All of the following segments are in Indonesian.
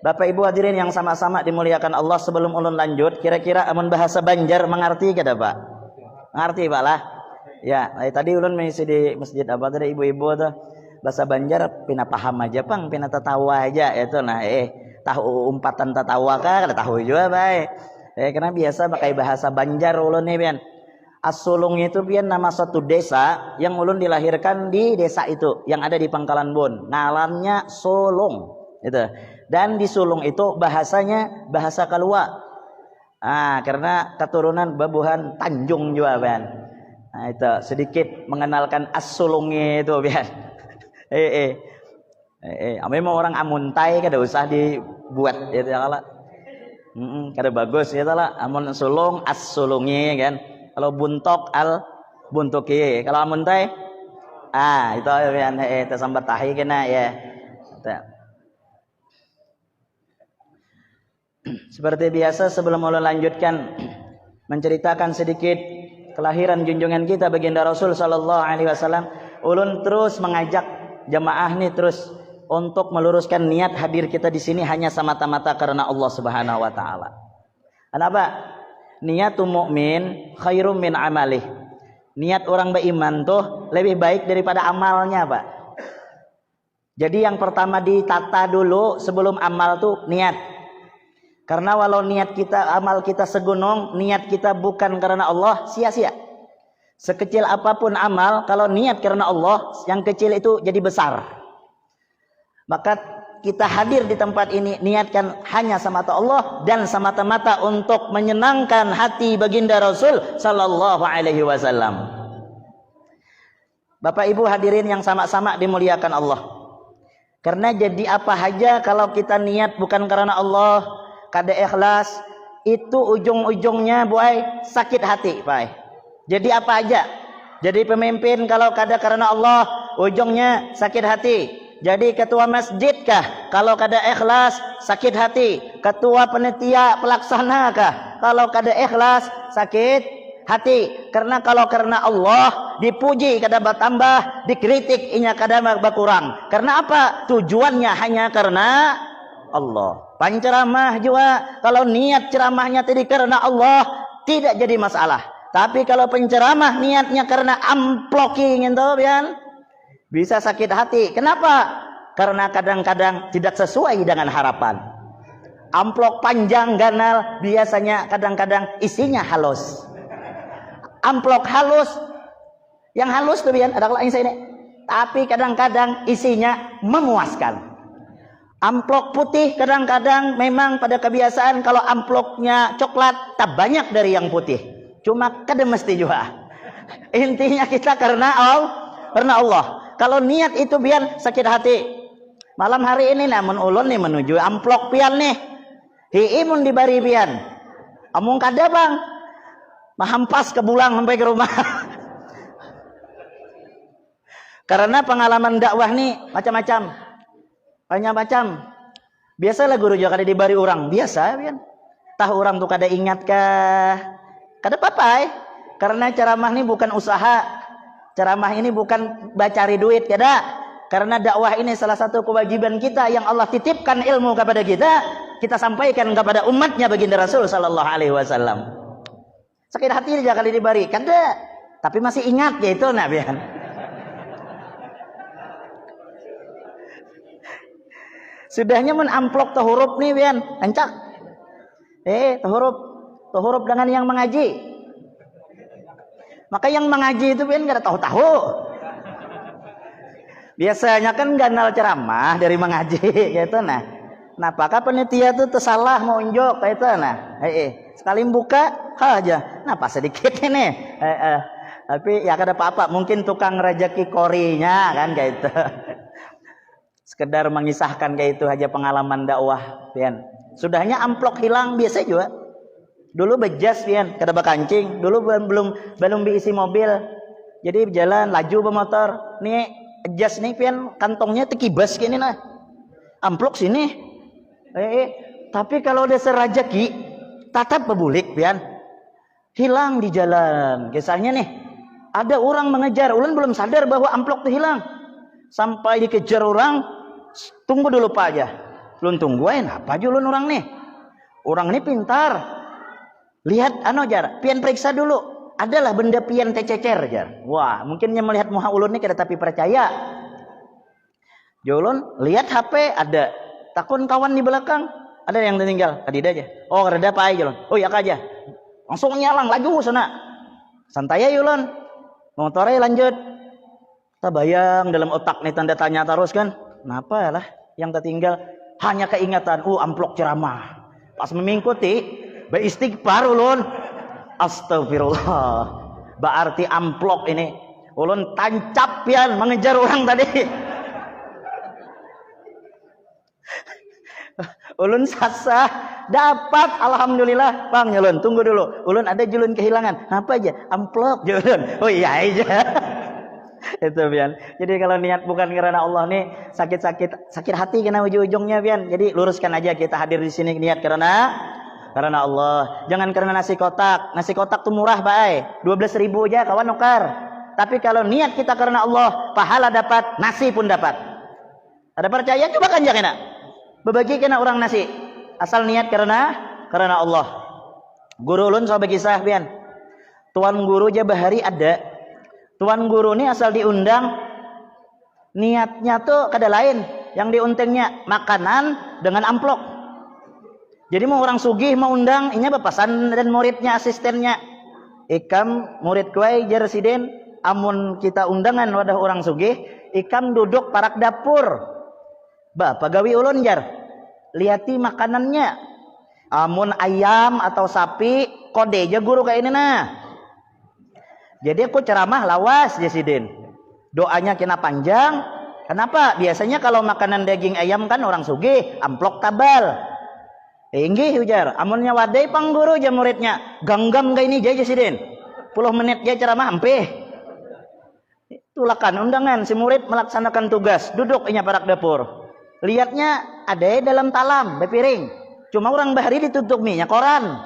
Bapak Ibu hadirin yang sama-sama dimuliakan Allah, sebelum ulun lanjut, kira-kira amun bahasa Banjar mengerti kada Pak? Ngerti Pak lah. Ya, tadi ulun mengisi di masjid apa tadi ibu-ibu tuh bahasa Banjar pina paham aja Pang, pina tatawa aja itu nah tahu umpatan tatawa kah kada tahu juga baik. Karena biasa pakai bahasa Banjar ulun nih pian. As-Sulung itu pian nama suatu desa yang ulun dilahirkan di desa itu yang ada di Pangkalan Bun. Ngalamnya Sulung itu. Dan di Sulung itu bahasanya bahasa Kalua. Karena keturunan babuhan Tanjung juga pian. Nah itu sedikit mengenalkan as-sulungi itu biar. Memang orang amuntai kada usah dibuat itu ya kalau. Kada bagus ya lah. Amun sulung as-sulungi kan. Kalau buntok al buntuki. Kalau amuntai itu biar itu sambat tahi kena ya. Seperti biasa sebelum ulun lanjutkan menceritakan sedikit kelahiran junjungan kita baginda Rasul sallallahu alaihi wasallam, ulun terus mengajak jamaah nih terus untuk meluruskan niat hadir kita di sini hanya semata-mata karena Allah Subhanahu wa taala. Kenapa? Niatul mukmin khairum min amalih. Niat orang beriman tuh lebih baik daripada amalnya, Pak. Jadi yang pertama ditata dulu sebelum amal tuh niat. Karena walau niat kita, amal kita segunung, niat kita bukan karena Allah, sia-sia. Sekecil apapun amal, kalau niat karena Allah, yang kecil itu jadi besar. Maka kita hadir di tempat ini, niatkan hanya semata Allah dan semata-mata untuk menyenangkan hati baginda Rasul sallallahu alaihi wasallam. Bapak Ibu hadirin yang sama-sama dimuliakan Allah. Karena jadi apa saja kalau kita niat bukan karena Allah, kada ikhlas, itu ujung-ujungnya buai sakit hati, Pak. Jadi apa aja? Jadi pemimpin kalau kada karena Allah, ujungnya sakit hati. Jadi ketua masjid kah? Kalau kada ikhlas, sakit hati. Ketua panitia pelaksana kah? Kalau kada ikhlas, sakit hati. Karena kalau karena Allah, dipuji kada bertambah, dikritik inya kada berkurang. Karena apa? Tujuannya hanya karena Allah. Penceramah juga kalau niat ceramahnya tadi karena Allah tidak jadi masalah. Tapi kalau penceramah niatnya karena amploking itu pian bisa sakit hati. Kenapa? Karena kadang-kadang tidak sesuai dengan harapan. Amplok panjang ganal biasanya kadang-kadang isinya halus. Amplok halus yang halus tuh pian ada kalau ini. Tapi kadang-kadang isinya memuaskan. Amplok putih kadang-kadang memang pada kebiasaan kalau amploknya coklat tak banyak dari yang putih. Cuma kada mesti juga. Intinya kita karena Allah. Kalau niat itu biar sakit hati. Malam hari ini namun ulun nih menuju amplok pian nih. Hiimun dibari pian. Amung kada bang. Mahampas ke bulang sampai ke rumah. Karena pengalaman dakwah nih macam-macam. Banyak macam. Biasalah guru juga kada dibari orang. Biasa kan. Tahu orang tuh kada ingat kah? Kada papai. Karena ceramah ini bukan usaha. Ceramah ini bukan bacari duit. Kada. Karena dakwah ini salah satu kewajiban kita yang Allah titipkan ilmu kepada kita. Kita sampaikan kepada umatnya baginda Rasul sallallahu alaihi wasallam. Sakit hati aja kali dibari. Kada. Tapi masih ingat ya itu nah bian. Sudahnya men amplok tuh huruf nih Bian, ancak. Tuh huruf dengan yang mengaji. Maka yang mengaji itu Bian gak tahu-tahu. Biasanya kan ganal ceramah dari mengaji gitu nah. Nah, apakah panitia tuh tersalah mau unjuk gitu nah. Sekali buka aja. Nah, pas sedikit ini. Tapi ya kada apa-apa, mungkin tukang rezeki korinya kan kayak itu. Sekedar mengisahkan kayak itu aja pengalaman dakwah pian. Sudahnya amplok hilang biasa juga. Dulu bejas pian, kada bakancing. Dulu belum diisi mobil. Jadi berjalan laju bermotor. Nih jas nih pian kantongnya tekibas gini nah. Amplok sini. Tapi kalau udah serajaki tatap bebulik pian. Hilang di jalan. Kisahnya nih. Ada orang mengejar, ulun belum sadar bahwa amplok itu hilang. Sampai dikejar orang, tunggu dulu Pak aja. Ulun tungguin apa aja ulun orang nih. Orang ini pintar. Lihat jar, pian periksa dulu. Adalah benda pian tececer jar. Wah, mungkinnya melihat muha ulun nih kada tapi percaya. Ulun lihat HP ada. Takun kawan di belakang, ada yang tertinggal. Adida aja. Oh, reda apa aja ulun. Oh, ya aja. Langsung nyalang laju sana. Santai aja ulun. Motornya lanjut. Kita bayang dalam otak nih tanda tanya terus kan. Kenapa lah yang tertinggal? Hanya keingatan, amplop ceramah. Pas memingkuti, beristighfar ulun. Astagfirullah. Berarti amplop ini. Ulun tancap pian mengejar orang tadi. Ulun sasah. Dapat, alhamdulillah. Bang, ulun tunggu dulu. Ulun ada julun kehilangan. Apa aja? Amplop julun. Oh iya aja. Itu pian. Jadi kalau niat bukan karena Allah nih, sakit hati kena ujung-ujungnya pian. Jadi luruskan aja, kita hadir di sini niat karena Allah. Jangan karena nasi kotak. Nasi kotak tuh murah bae. 12.000 aja kawan nukar. Tapi kalau niat kita karena Allah, pahala dapat, nasi pun dapat. Ada percaya coba kan jangan kena. Berbagi kena orang nasi. Asal niat karena Allah. Guru ulun soal kisah pian. Tuan guru aja bahari ada. Tuan guru ini asal diundang, niatnya tuh kada lain. Yang diuntengnya makanan dengan amplop. Jadi mau orang sugih mau undang, ini bepasan dan muridnya asistennya. Ikam murid kuai jersiden, amun kita undangan wadah orang sugih, ikam duduk parak dapur. Bapak gawi ulun jar, liati makanannya. Amun ayam atau sapi, kode aja guru kayak ini nah. Jadi aku ceramah lawas Jasidin. Doanya kena panjang. Kenapa? Biasanya kalau makanan daging ayam kan orang sugih, amplok tabal. Inggih ujar. Amunnya wadai pang guru aja muridnya. Ganggam gak ini aja Jasidin. 10 menit aja ceramah ampih. Itulah kan undangan si murid melaksanakan tugas. Duduk inya parak dapur. Lihatnya ada dalam talam, bepiring. Cuma orang bahari ditutup minyak koran.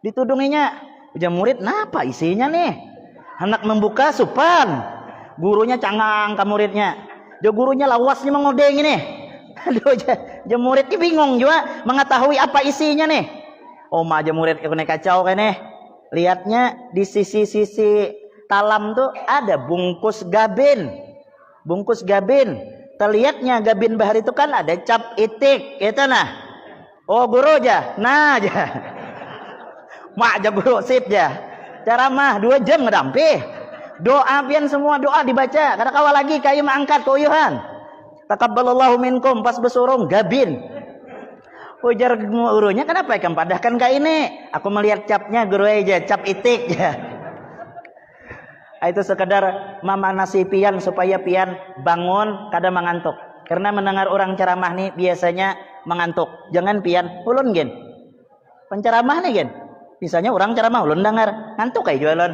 Ditudunginya. Ujar murid, napa isinya nih? Anak membuka supan. Gurunya cangang ke muridnya. Dia gurunya lawasnya mengodeng ini. Aduh, dia murid ini bingung juga mengetahui apa isinya nih. Oh, aja murid kena kacau kan nih. Lihatnya di sisi-sisi talam tuh ada bungkus gabin. Bungkus gabin. Terlihatnya gabin bahar itu kan ada cap itik, gitu nah. Oh, guru aja. Nah aja. Mak aja guru sip aja. Ceramah 2 jam ngedampih. Doa pian semua doa dibaca. Kada kawal lagi kayu mangkat koyuhan. Taqabbalallahu minkum pas besurung gabin. Ujar gurunya kenapa ikan padahkan kayak ini? Aku melihat capnya guru aja cap itik ya. Itu sekedar memanasi pian supaya pian bangun kada mengantuk. Karena mendengar orang ceramah nih biasanya mengantuk. Jangan pian ulun gen. Penceramah nih gen. Misalnya orang ceramah ulun dengar ngantuk kayak jualan.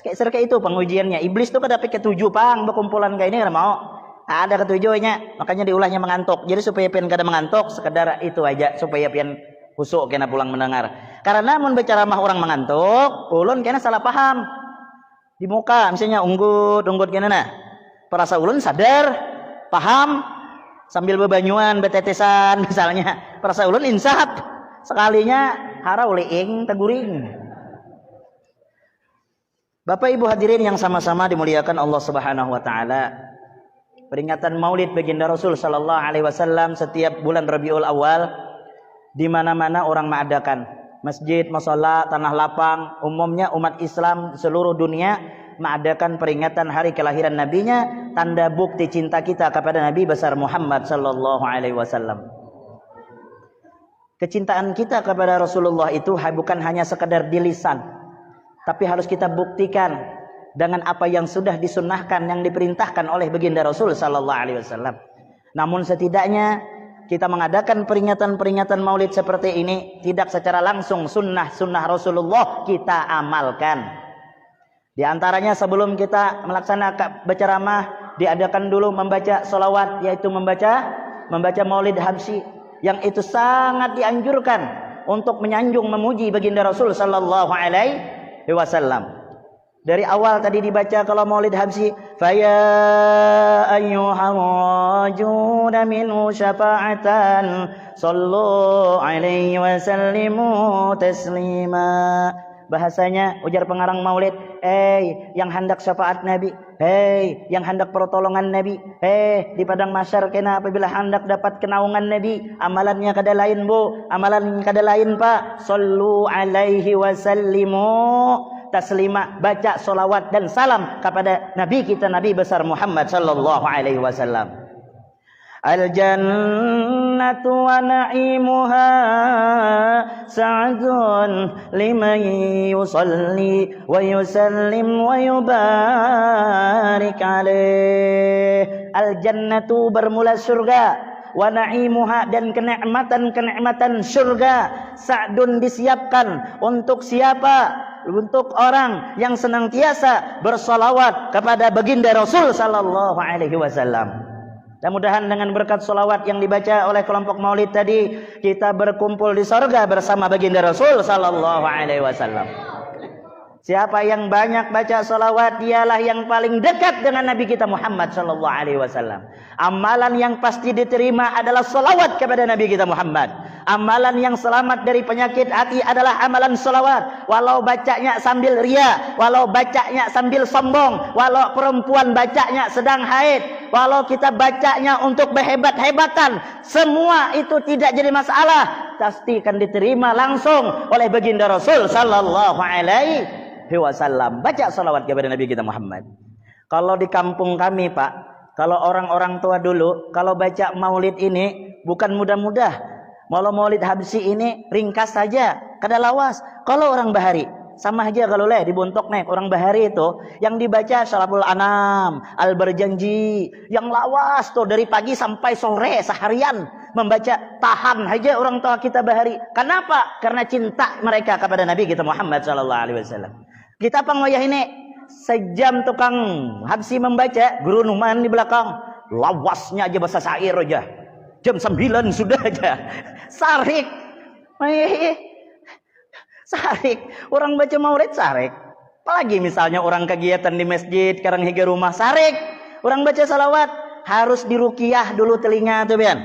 Kayak itu pengujiannya. Iblis tuh kada pikir 7 pang berkumpulan kayak ini kada mau. Ada ketujuhnya, makanya diulahnya mengantuk. Jadi supaya pian kada mengantuk, sekedar itu aja supaya pian husuk kena pulang mendengar. Karena mun berceramah orang mengantuk, ulun kena salah paham. Di muka misalnya unggut kena nah. Perasa ulun sadar, paham sambil bebanyuan, betetesan misalnya. Perasa ulun insaf. Sekalinya harau leing teguring. Bapak Ibu hadirin yang sama-sama dimuliakan Allah Subhanahu wa taala. Peringatan Maulid baginda Rasul sallallahu alaihi wasallam setiap bulan Rabiul Awal di mana-mana orang mengadakan. Masjid, musala, tanah lapang, umumnya umat Islam seluruh dunia mengadakan peringatan hari kelahiran nabinya, tanda bukti cinta kita kepada Nabi besar Muhammad sallallahu alaihi wasallam. Kecintaan kita kepada Rasulullah itu bukan hanya sekedar di lisan, tapi harus kita buktikan dengan apa yang sudah disunnahkan, yang diperintahkan oleh baginda Rasul sallallahu alaihi wasallam. Namun setidaknya kita mengadakan peringatan-peringatan Maulid seperti ini tidak secara langsung sunnah Rasulullah kita amalkan. Di antaranya sebelum kita melaksanakan berceramah diadakan dulu membaca salawat, yaitu membaca Maulid Habsyi, yang itu sangat dianjurkan untuk menyanjung memuji baginda Rasul sallallahu alaihi wasallam. Dari awal tadi dibaca kalau Maulid Habsyi, faya ayyuhar rajuna minhu syafa'atan sallu alaihi wa sallimu taslima. Bahasanya ujar pengarang Maulid, yang hendak syafaat Nabi, yang hendak pertolongan Nabi, di padang mahsyar kena apabila hendak dapat kenaungan Nabi, amalannya kada lain bu, amalan kada lain pak, sallu alaihi wa sallimu taslima, baca solawat dan salam kepada Nabi kita, Nabi besar Muhammad sallallahu alaihi wasallam. Al-jannatu wa na'imuha sa'adun liman yusalli wa yusallim wa yubarik alaih. Al-jannatu bermula surga, wa na'imuha dan kenikmatan-kenikmatan surga, sa'dun disiapkan untuk siapa? Untuk orang yang senantiasa bersolawat kepada baginda Rasul sallallahu alaihi wasallam. Mudah-mudahan dengan berkat solawat yang dibaca oleh kelompok Maulid tadi, kita berkumpul di sorga bersama baginda Rasul sallallahu alaihi wasallam. Siapa yang banyak baca solawat, dialah yang paling dekat dengan Nabi kita Muhammad sallallahu alaihi wasallam. Amalan yang pasti diterima adalah solawat kepada Nabi kita Muhammad. Amalan yang selamat dari penyakit hati adalah amalan solawat. Walau bacanya sambil ria, walau bacanya sambil sombong, walau perempuan bacanya sedang haid, walau kita bacanya untuk berhebat-hebatan, semua itu tidak jadi masalah. Pasti akan diterima langsung oleh baginda Rasul sallallahu alaihi wasallam. Baca salawat kepada Nabi kita Muhammad. Kalau di kampung kami Pak, kalau orang-orang tua dulu, kalau baca maulid ini bukan mudah-mudah. Kalau maulid Habsyi ini ringkas saja, kada lawas. Kalau orang Bahari sama aja, kalau dibuntok nih orang Bahari itu yang dibaca Syaraful Anam, Al-Barjanji, yang lawas tuh dari pagi sampai sore seharian membaca, tahan aja orang tua kita Bahari. Kenapa? Karena cinta mereka kepada Nabi kita Muhammad sallallahu alaihi wasallam. Kita pengoyah ini sejam tukang Habsyi membaca, guru Numan di belakang lawasnya aja bahasa syair aja. Jam 9 sudah aja. Sarik. Sarik. Orang baca maulid sarik. Apalagi misalnya orang kegiatan di masjid, sekarang higa rumah sarik. Orang baca salawat harus diruqyah dulu telinga tuh Bian.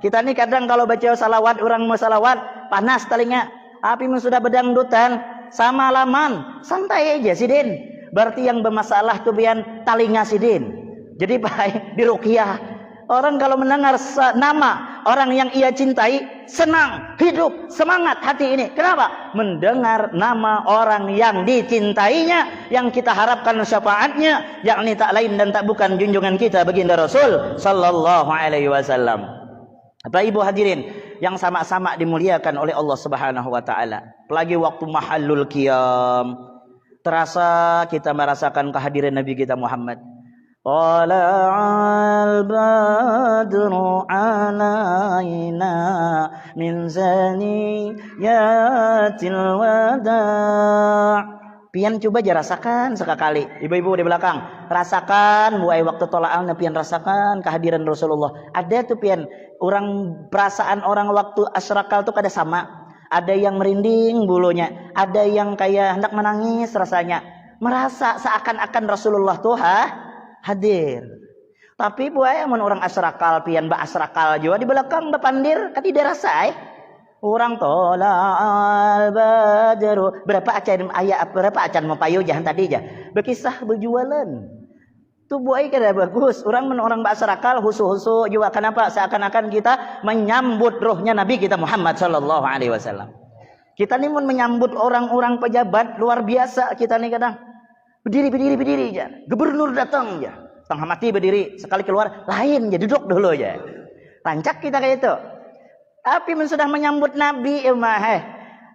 Kita nih kadang kalau baca salawat, orang mau salawat panas telinga. Tapi sudah bedangdutan sama laman, santai aja Sidin. Berarti yang bermasalah tuh Bian telinga Sidin. Jadi baik diruqyah. Orang kalau mendengar nama orang yang ia cintai, senang, hidup, semangat hati ini. Kenapa? Mendengar nama orang yang dicintainya, yang kita harapkan syafaatnya, yakni tak lain dan tak bukan junjungan kita baginda Rasul sallallahu alaihi wasallam. Bapak Ibu hadirin yang sama-sama dimuliakan oleh Allah Subhanahu wa taala. Apalagi waktu mahallul qiyam, terasa kita merasakan kehadiran Nabi kita Muhammad. Tala'al badru alaina min zaniyatil wada'. Pian coba aja rasakan sekali. Ibu-ibu di belakang, rasakan mulai waktu tola'alnya pian rasakan kehadiran Rasulullah. Ada tuh pian orang perasaan orang waktu asyrakal tuh kada sama. Ada yang merinding bulunya, ada yang kayak hendak menangis rasanya. Merasa seakan-akan Rasulullah tuh hadir. Tapi buaya mun orang asrakal pian ba asrakal juga di belakang ba pandir kan tidak rasa orang tolal badru berapa acan ayat berapa acan mapayo jahan tadi aja berkisah berjualan tu buaya kada bagus orang mun orang ba asrakal husu-husu juga kenapa seakan-akan kita menyambut rohnya Nabi kita Muhammad sallallahu alaihi wasallam. Kita nih mun menyambut orang-orang pejabat luar biasa kita nih kadang berdiri aja. Gubernur datang aja. Setengah mati berdiri. Sekali keluar, lain aja. Duduk dulu aja. Tancak kita kayak itu. Tapi sudah menyambut Nabi.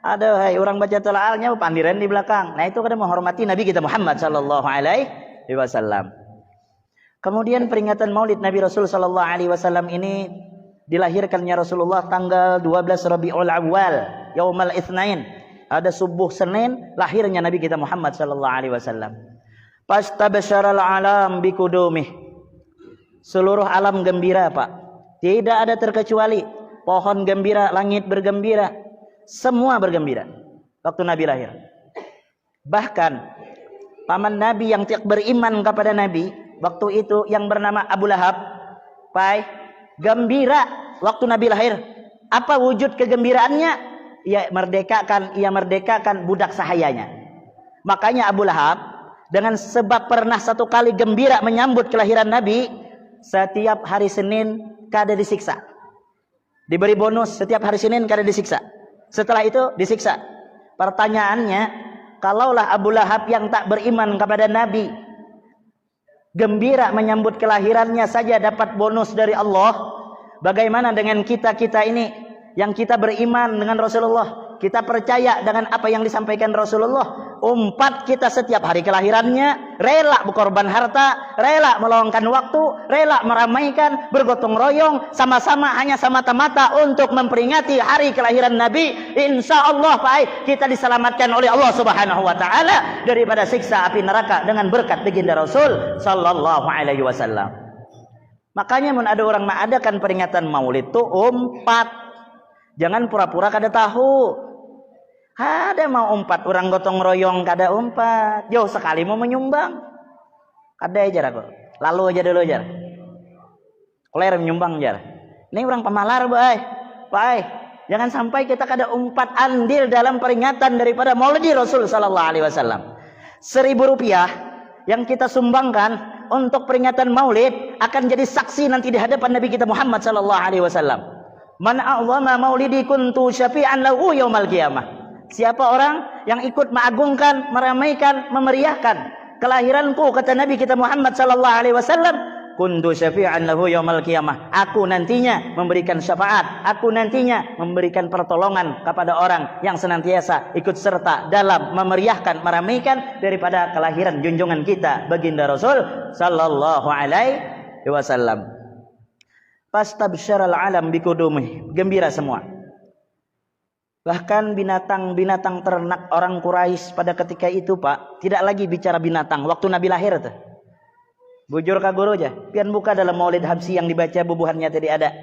Aduh, orang baca tola'alnya pandiran di belakang. Nah itu kada menghormati Nabi kita Muhammad sallallahu alaihi wasallam. Kemudian peringatan maulid Nabi Rasul sallallahu alaihi wasallam ini dilahirkannya Rasulullah tanggal 12 Rabiul Awal. Yaumal Itsnain. Ada subuh Senin lahirnya Nabi kita Muhammad sallallahu alaihi wasallam. Fastabsyaral alam bikudumih. Seluruh alam gembira, Pak. Tidak ada terkecuali. Pohon gembira, langit bergembira, semua bergembira waktu Nabi lahir. Bahkan paman Nabi yang tidak beriman kepada Nabi waktu itu yang bernama Abu Lahab, pai gembira waktu Nabi lahir. Apa wujud kegembiraannya? Ia merdekakan budak sahayanya. Makanya Abu Lahab dengan sebab pernah satu kali gembira menyambut kelahiran Nabi, setiap hari Senin kada disiksa. Diberi bonus setiap hari Senin kada disiksa. Setelah itu disiksa. Pertanyaannya, kalaulah Abu Lahab yang tak beriman kepada Nabi gembira menyambut kelahirannya saja dapat bonus dari Allah, bagaimana dengan kita ini yang kita beriman dengan Rasulullah, kita percaya dengan apa yang disampaikan Rasulullah, kita setiap hari kelahirannya rela berkorban harta, rela meluangkan waktu, rela meramaikan, bergotong royong sama-sama hanya semata-mata untuk memperingati hari kelahiran Nabi. Insya Allah kita diselamatkan oleh Allah Subhanahu wa taala daripada siksa api neraka dengan berkat baginda Rasul sallallahu alaihi wasallam. Makanya mun ada orang mengadakan peringatan Maulid itu jangan pura-pura kada tahu. Ada mau orang gotong royong kada jauh sekali mau menyumbang. Kada aja aku. Lalu aja dulu aja. Koler menyumbang aja. Ini orang pemalar baik. Jangan sampai kita kada andil dalam peringatan daripada Maulid Rasul sallallahu alaihi wasallam. Rp1.000 yang kita sumbangkan untuk peringatan Maulid akan jadi saksi nanti di hadapan Nabi kita Muhammad sallallahu alaihi wasallam. Man a'zama maulidi kuntu syafi'an lahu yaumal qiyamah. Siapa orang yang ikut mengagungkan, meramaikan, memeriahkan kelahiranku, kata Nabi kita Muhammad sallallahu alaihi wasallam, kuntu syafi'an lahu yaumal qiyamah. Aku nantinya memberikan syafaat, aku nantinya memberikan pertolongan kepada orang yang senantiasa ikut serta dalam memeriahkan, meramaikan daripada kelahiran junjungan kita baginda Rasul sallallahu alaihi wasallam. Fastabsyaral alam biqudumih, gembira semua. Bahkan binatang-binatang ternak orang Quraisy pada ketika itu Pak, tidak lagi bicara binatang waktu Nabi lahir tuh. Bujur ka guru aja, pian buka dalam Maulid Habsyi yang dibaca bubuhannya tadi ada.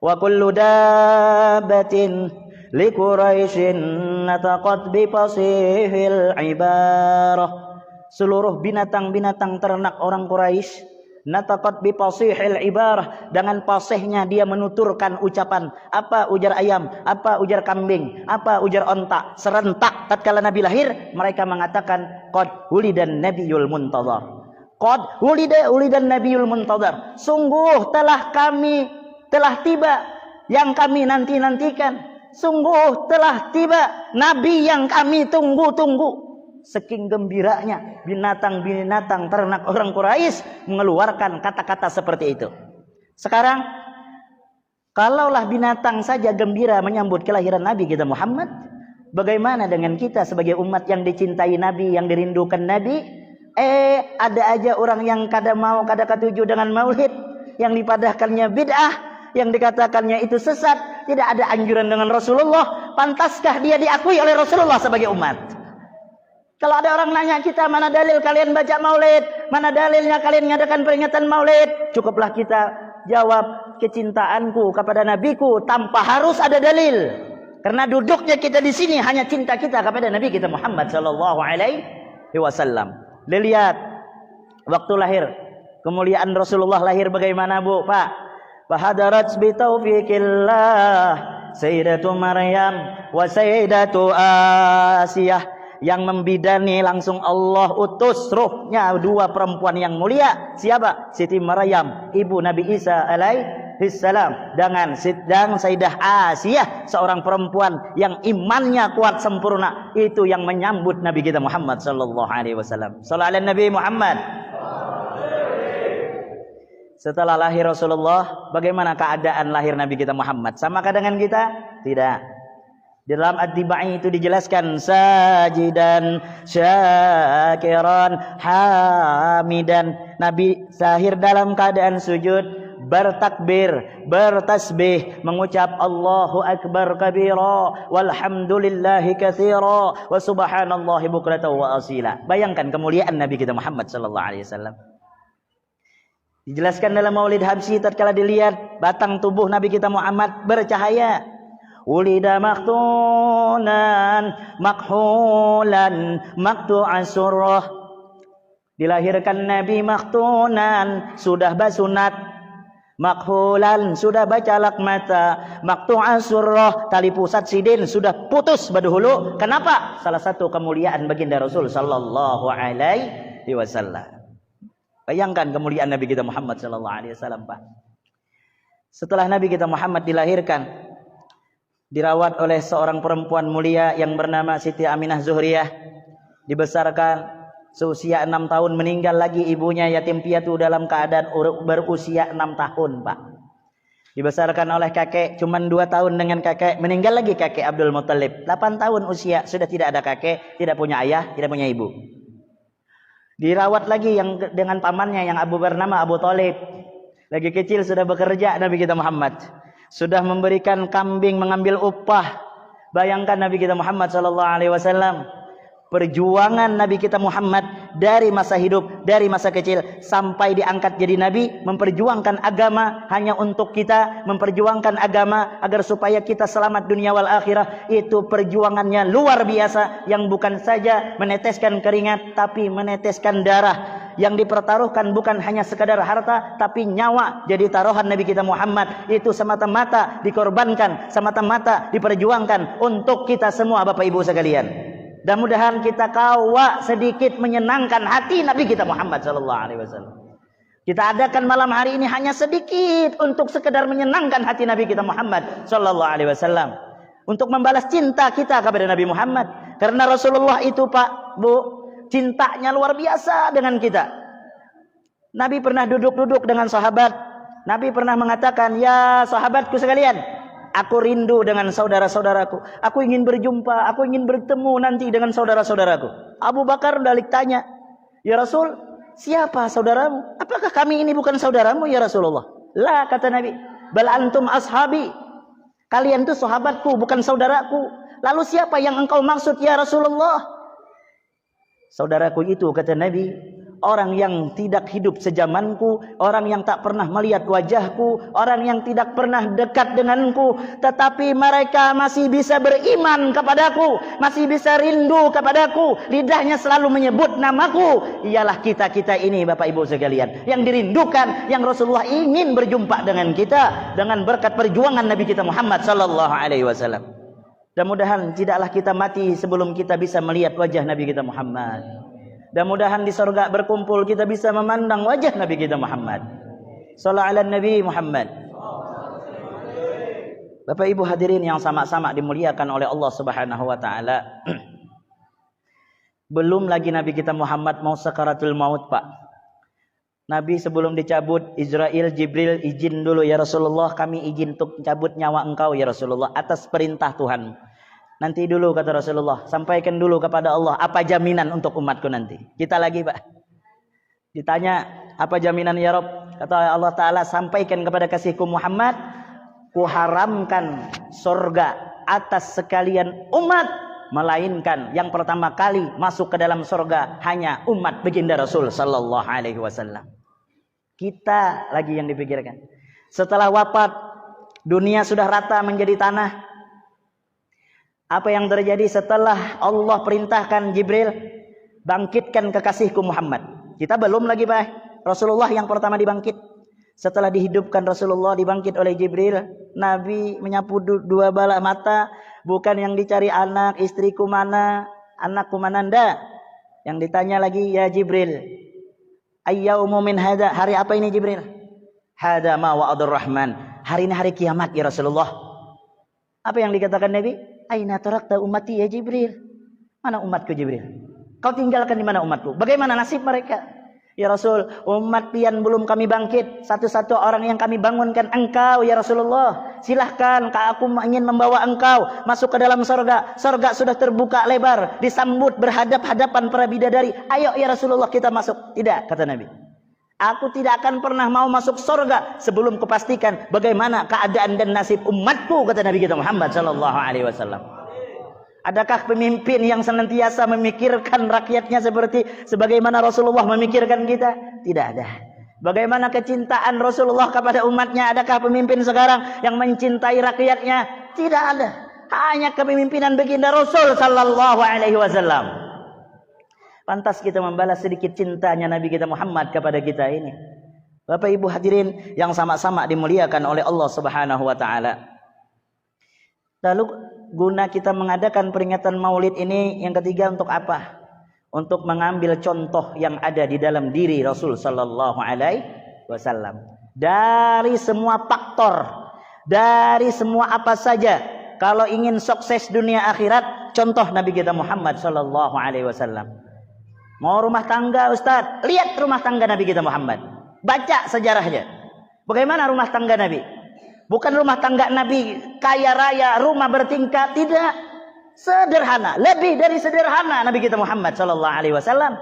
Wa kullu dabbatin li Quraisyin nataqat bi fasihil ibarah. Seluruh binatang-binatang ternak orang Quraisy nataqat bi fasihil ibarah, dengan fasihnya dia menuturkan ucapan. Apa ujar ayam, apa ujar kambing, apa ujar onta, serentak tatkala Nabi lahir mereka mengatakan qad wulidan nabiyul muntazar. Qad wulidan nabiyul muntazar. Sungguh telah tiba yang kami nanti-nantikan. Sungguh telah tiba nabi yang kami tunggu-tunggu. Saking gembiranya binatang-binatang ternak orang Quraisy mengeluarkan kata-kata seperti itu. Sekarang kalaulah binatang saja gembira menyambut kelahiran Nabi kita Muhammad, bagaimana dengan kita sebagai umat yang dicintai Nabi, yang dirindukan Nabi? Ada aja orang yang kada ketuju dengan Maulid, yang dipadahkannya bid'ah, yang dikatakannya itu sesat, tidak ada anjuran dengan Rasulullah. Pantaskah dia diakui oleh Rasulullah sebagai umat? Kalau ada orang nanya kita, mana dalil kalian baca Maulid? Mana dalilnya kalian mengadakan peringatan Maulid? Cukuplah kita jawab kecintaanku kepada nabiku tanpa harus ada dalil. Karena duduknya kita di sini hanya cinta kita kepada Nabi kita Muhammad sallallahu alaihi wasallam. Lihat waktu lahir, kemuliaan Rasulullah lahir bagaimana, Bu, Pak? Fahadarat bi taufiqillah Sayyidatu Maryam wa Sayyidatu Asiyah. Yang membidani langsung Allah utus ruhnya dua perempuan yang mulia. Siapa? Siti Maryam, ibu Nabi Isa alaihi salam, dengan Sayyidah Asiyah, seorang perempuan yang imannya kuat sempurna, itu yang menyambut Nabi kita Muhammad sallallahu alaihi wasallam. Shallallahu alaihi Nabi Muhammad. Setelah lahir Rasulullah, bagaimana keadaan lahir Nabi kita Muhammad? Samakah dengan kita? Tidak. Di dalam Ad-Dibai itu dijelaskan sajidan, syakiran, hamidan. Nabi lahir dalam keadaan sujud, bertakbir, bertasbih, mengucap Allahu Akbar kabira, walhamdulillahi katsira, wa subhanallahi bukratan wa asila. Bayangkan kemuliaan Nabi kita Muhammad sallallahu alaihi wasallam. Dijelaskan dalam Maulid Habsyi tatkala dilihat batang tubuh Nabi kita Muhammad bercahaya. Ulida maktunan makhulan maktu'an surah. Dilahirkan Nabi maktunan, sudah basunat. Makhulan, sudah bacalak mata. Maktu'an surrah, tali pusat sidin sudah putus badahulu. Kenapa? Salah satu kemuliaan baginda Rasul sallallahu alaihi wasallam. Bayangkan kemuliaan Nabi kita Muhammad sallallahu alaihi wasallam, Pak. Setelah Nabi kita Muhammad dilahirkan, dirawat oleh seorang perempuan mulia yang bernama Siti Aminah Zuhriyah, dibesarkan seusia 6 tahun, meninggal lagi ibunya yatim piatu dalam keadaan berusia 6 tahun, Pak. Dibesarkan oleh kakek, cuman 2 tahun dengan kakek, meninggal lagi kakek Abdul Muttalib. 8 tahun usia, sudah tidak ada kakek, tidak punya ayah, tidak punya ibu. Dirawat lagi yang dengan pamannya yang bernama Abu Thalib. Lagi kecil sudah bekerja Nabi kita Muhammad. Sudah memberikan kambing, mengambil upah. Bayangkan Nabi kita Muhammad sallallahu alaihi wasallam. Perjuangan Nabi kita Muhammad dari masa hidup, dari masa kecil sampai diangkat jadi Nabi, memperjuangkan agama hanya untuk kita, memperjuangkan agama agar supaya kita selamat dunia wal akhirah. Itu perjuangannya luar biasa, yang bukan saja meneteskan keringat tapi meneteskan darah. Yang dipertaruhkan bukan hanya sekadar harta tapi nyawa jadi taruhan Nabi kita Muhammad. Itu semata-mata dikorbankan, semata-mata diperjuangkan untuk kita semua, Bapak Ibu sekalian. Mudah-mudahan kita kawa sedikit menyenangkan hati Nabi kita Muhammad sallallahu alaihi wasallam. Kita adakan malam hari ini hanya sedikit untuk sekedar menyenangkan hati Nabi kita Muhammad sallallahu alaihi wasallam, untuk membalas cinta kita kepada Nabi Muhammad. Karena Rasulullah itu, Pak, Bu, cintanya luar biasa dengan kita. Nabi pernah duduk-duduk dengan sahabat. Nabi pernah mengatakan, "Ya sahabatku sekalian, aku rindu dengan saudara-saudaraku. Aku ingin berjumpa, aku ingin bertemu nanti dengan saudara-saudaraku." Abu Bakar balik tanya, "Ya Rasul, siapa saudaramu? Apakah kami ini bukan saudaramu ya Rasulullah?" "La," kata Nabi, "bal antum ashabi." Kalian itu sahabatku, bukan saudaraku. "Lalu siapa yang engkau maksud ya Rasulullah?" "Saudaraku itu," kata Nabi, "orang yang tidak hidup sezamanku, orang yang tak pernah melihat wajahku, orang yang tidak pernah dekat denganku, tetapi mereka masih bisa beriman kepadaku, masih bisa rindu kepadaku, lidahnya selalu menyebut namaku." Ialah kita-kita ini, Bapak Ibu sekalian, yang dirindukan, yang Rasulullah ingin berjumpa dengan kita dengan berkat perjuangan Nabi kita Muhammad sallallahu alaihi wasallam. Mudah-mudahan tidaklah kita mati sebelum kita bisa melihat wajah Nabi kita Muhammad. Mudah-mudahan di surga berkumpul kita bisa memandang wajah Nabi kita Muhammad. Shallallahu ala Nabi Muhammad. Bapak Ibu hadirin yang sama-sama dimuliakan oleh Allah Subhanahu wa taala. Belum lagi Nabi kita Muhammad mau sakaratul maut, Pak. Nabi sebelum dicabut, Israel, Jibril izin dulu, "Ya Rasulullah, kami izin untuk cabut nyawa engkau ya Rasulullah atas perintah Tuhan." "Nanti dulu," kata Rasulullah, "sampaikan dulu kepada Allah apa jaminan untuk umatku nanti." Kita lagi, Pak, ditanya, "Apa jaminan ya Rabb?" Kata Allah Ta'ala, "Sampaikan kepada kasihku Muhammad, kuharamkan surga atas sekalian umat, melainkan yang pertama kali masuk ke dalam surga hanya umat baginda Rasul sallallahu alaihi wasallam." Kita lagi yang dipikirkan. Setelah wafat, dunia sudah rata menjadi tanah. Apa yang terjadi setelah Allah perintahkan Jibril, "Bangkitkan kekasihku Muhammad"? Kita belum lagi, Pak. Rasulullah yang pertama dibangkit. Setelah dihidupkan Rasulullah, dibangkit oleh Jibril. Nabi menyapu dua bala mata. Bukan yang dicari anak, istriku mana, anakku mana, ndak. Yang ditanya lagi, "Ya Jibril, ayyaumu min hada?" Hari apa ini Jibril? "Hada ma wa'adur rahman." Hari ini hari kiamat ya Rasulullah. Apa yang dikatakan Nabi? "Aina tarakta ummati ya Jibril?" Mana umatku Jibril? Kau tinggalkan di mana umatku? Bagaimana nasib mereka? "Ya Rasul, umat pian belum kami bangkit. Satu-satu orang yang kami bangunkan engkau ya Rasulullah. Silahkan, aku ingin membawa engkau masuk ke dalam surga. Surga sudah terbuka lebar, disambut berhadap-hadapan para bidadari. Ayo ya Rasulullah kita masuk." "Tidak," kata Nabi. "Aku tidak akan pernah mau masuk surga sebelum kupastikan bagaimana keadaan dan nasib umatku," kata Nabi kita Muhammad sallallahu alaihi wasallam. Adakah pemimpin yang senantiasa memikirkan rakyatnya seperti sebagaimana Rasulullah memikirkan kita? Tidak ada. Bagaimana kecintaan Rasulullah kepada umatnya? Adakah pemimpin sekarang yang mencintai rakyatnya? Tidak ada. Hanya kepemimpinan baginda Rasul sallallahu alaihi wasallam. Pantas kita membalas sedikit cintanya Nabi kita Muhammad kepada kita ini. Bapak Ibu hadirin yang sama-sama dimuliakan oleh Allah Subhanahu wa taala. Lalu guna kita mengadakan peringatan Maulid ini yang ketiga untuk apa? Untuk mengambil contoh yang ada di dalam diri Rasul sallallahu alaihi wasallam. Dari semua faktor, dari semua apa saja, kalau ingin sukses dunia akhirat, contoh Nabi kita Muhammad sallallahu alaihi wasallam. Mau rumah tangga Ustaz, lihat rumah tangga Nabi kita Muhammad. Baca sejarahnya. Bagaimana rumah tangga Nabi? Bukan rumah tangga Nabi kaya raya, rumah bertingkat, tidak. Sederhana, lebih dari sederhana Nabi kita Muhammad sallallahu alaihi wasallam.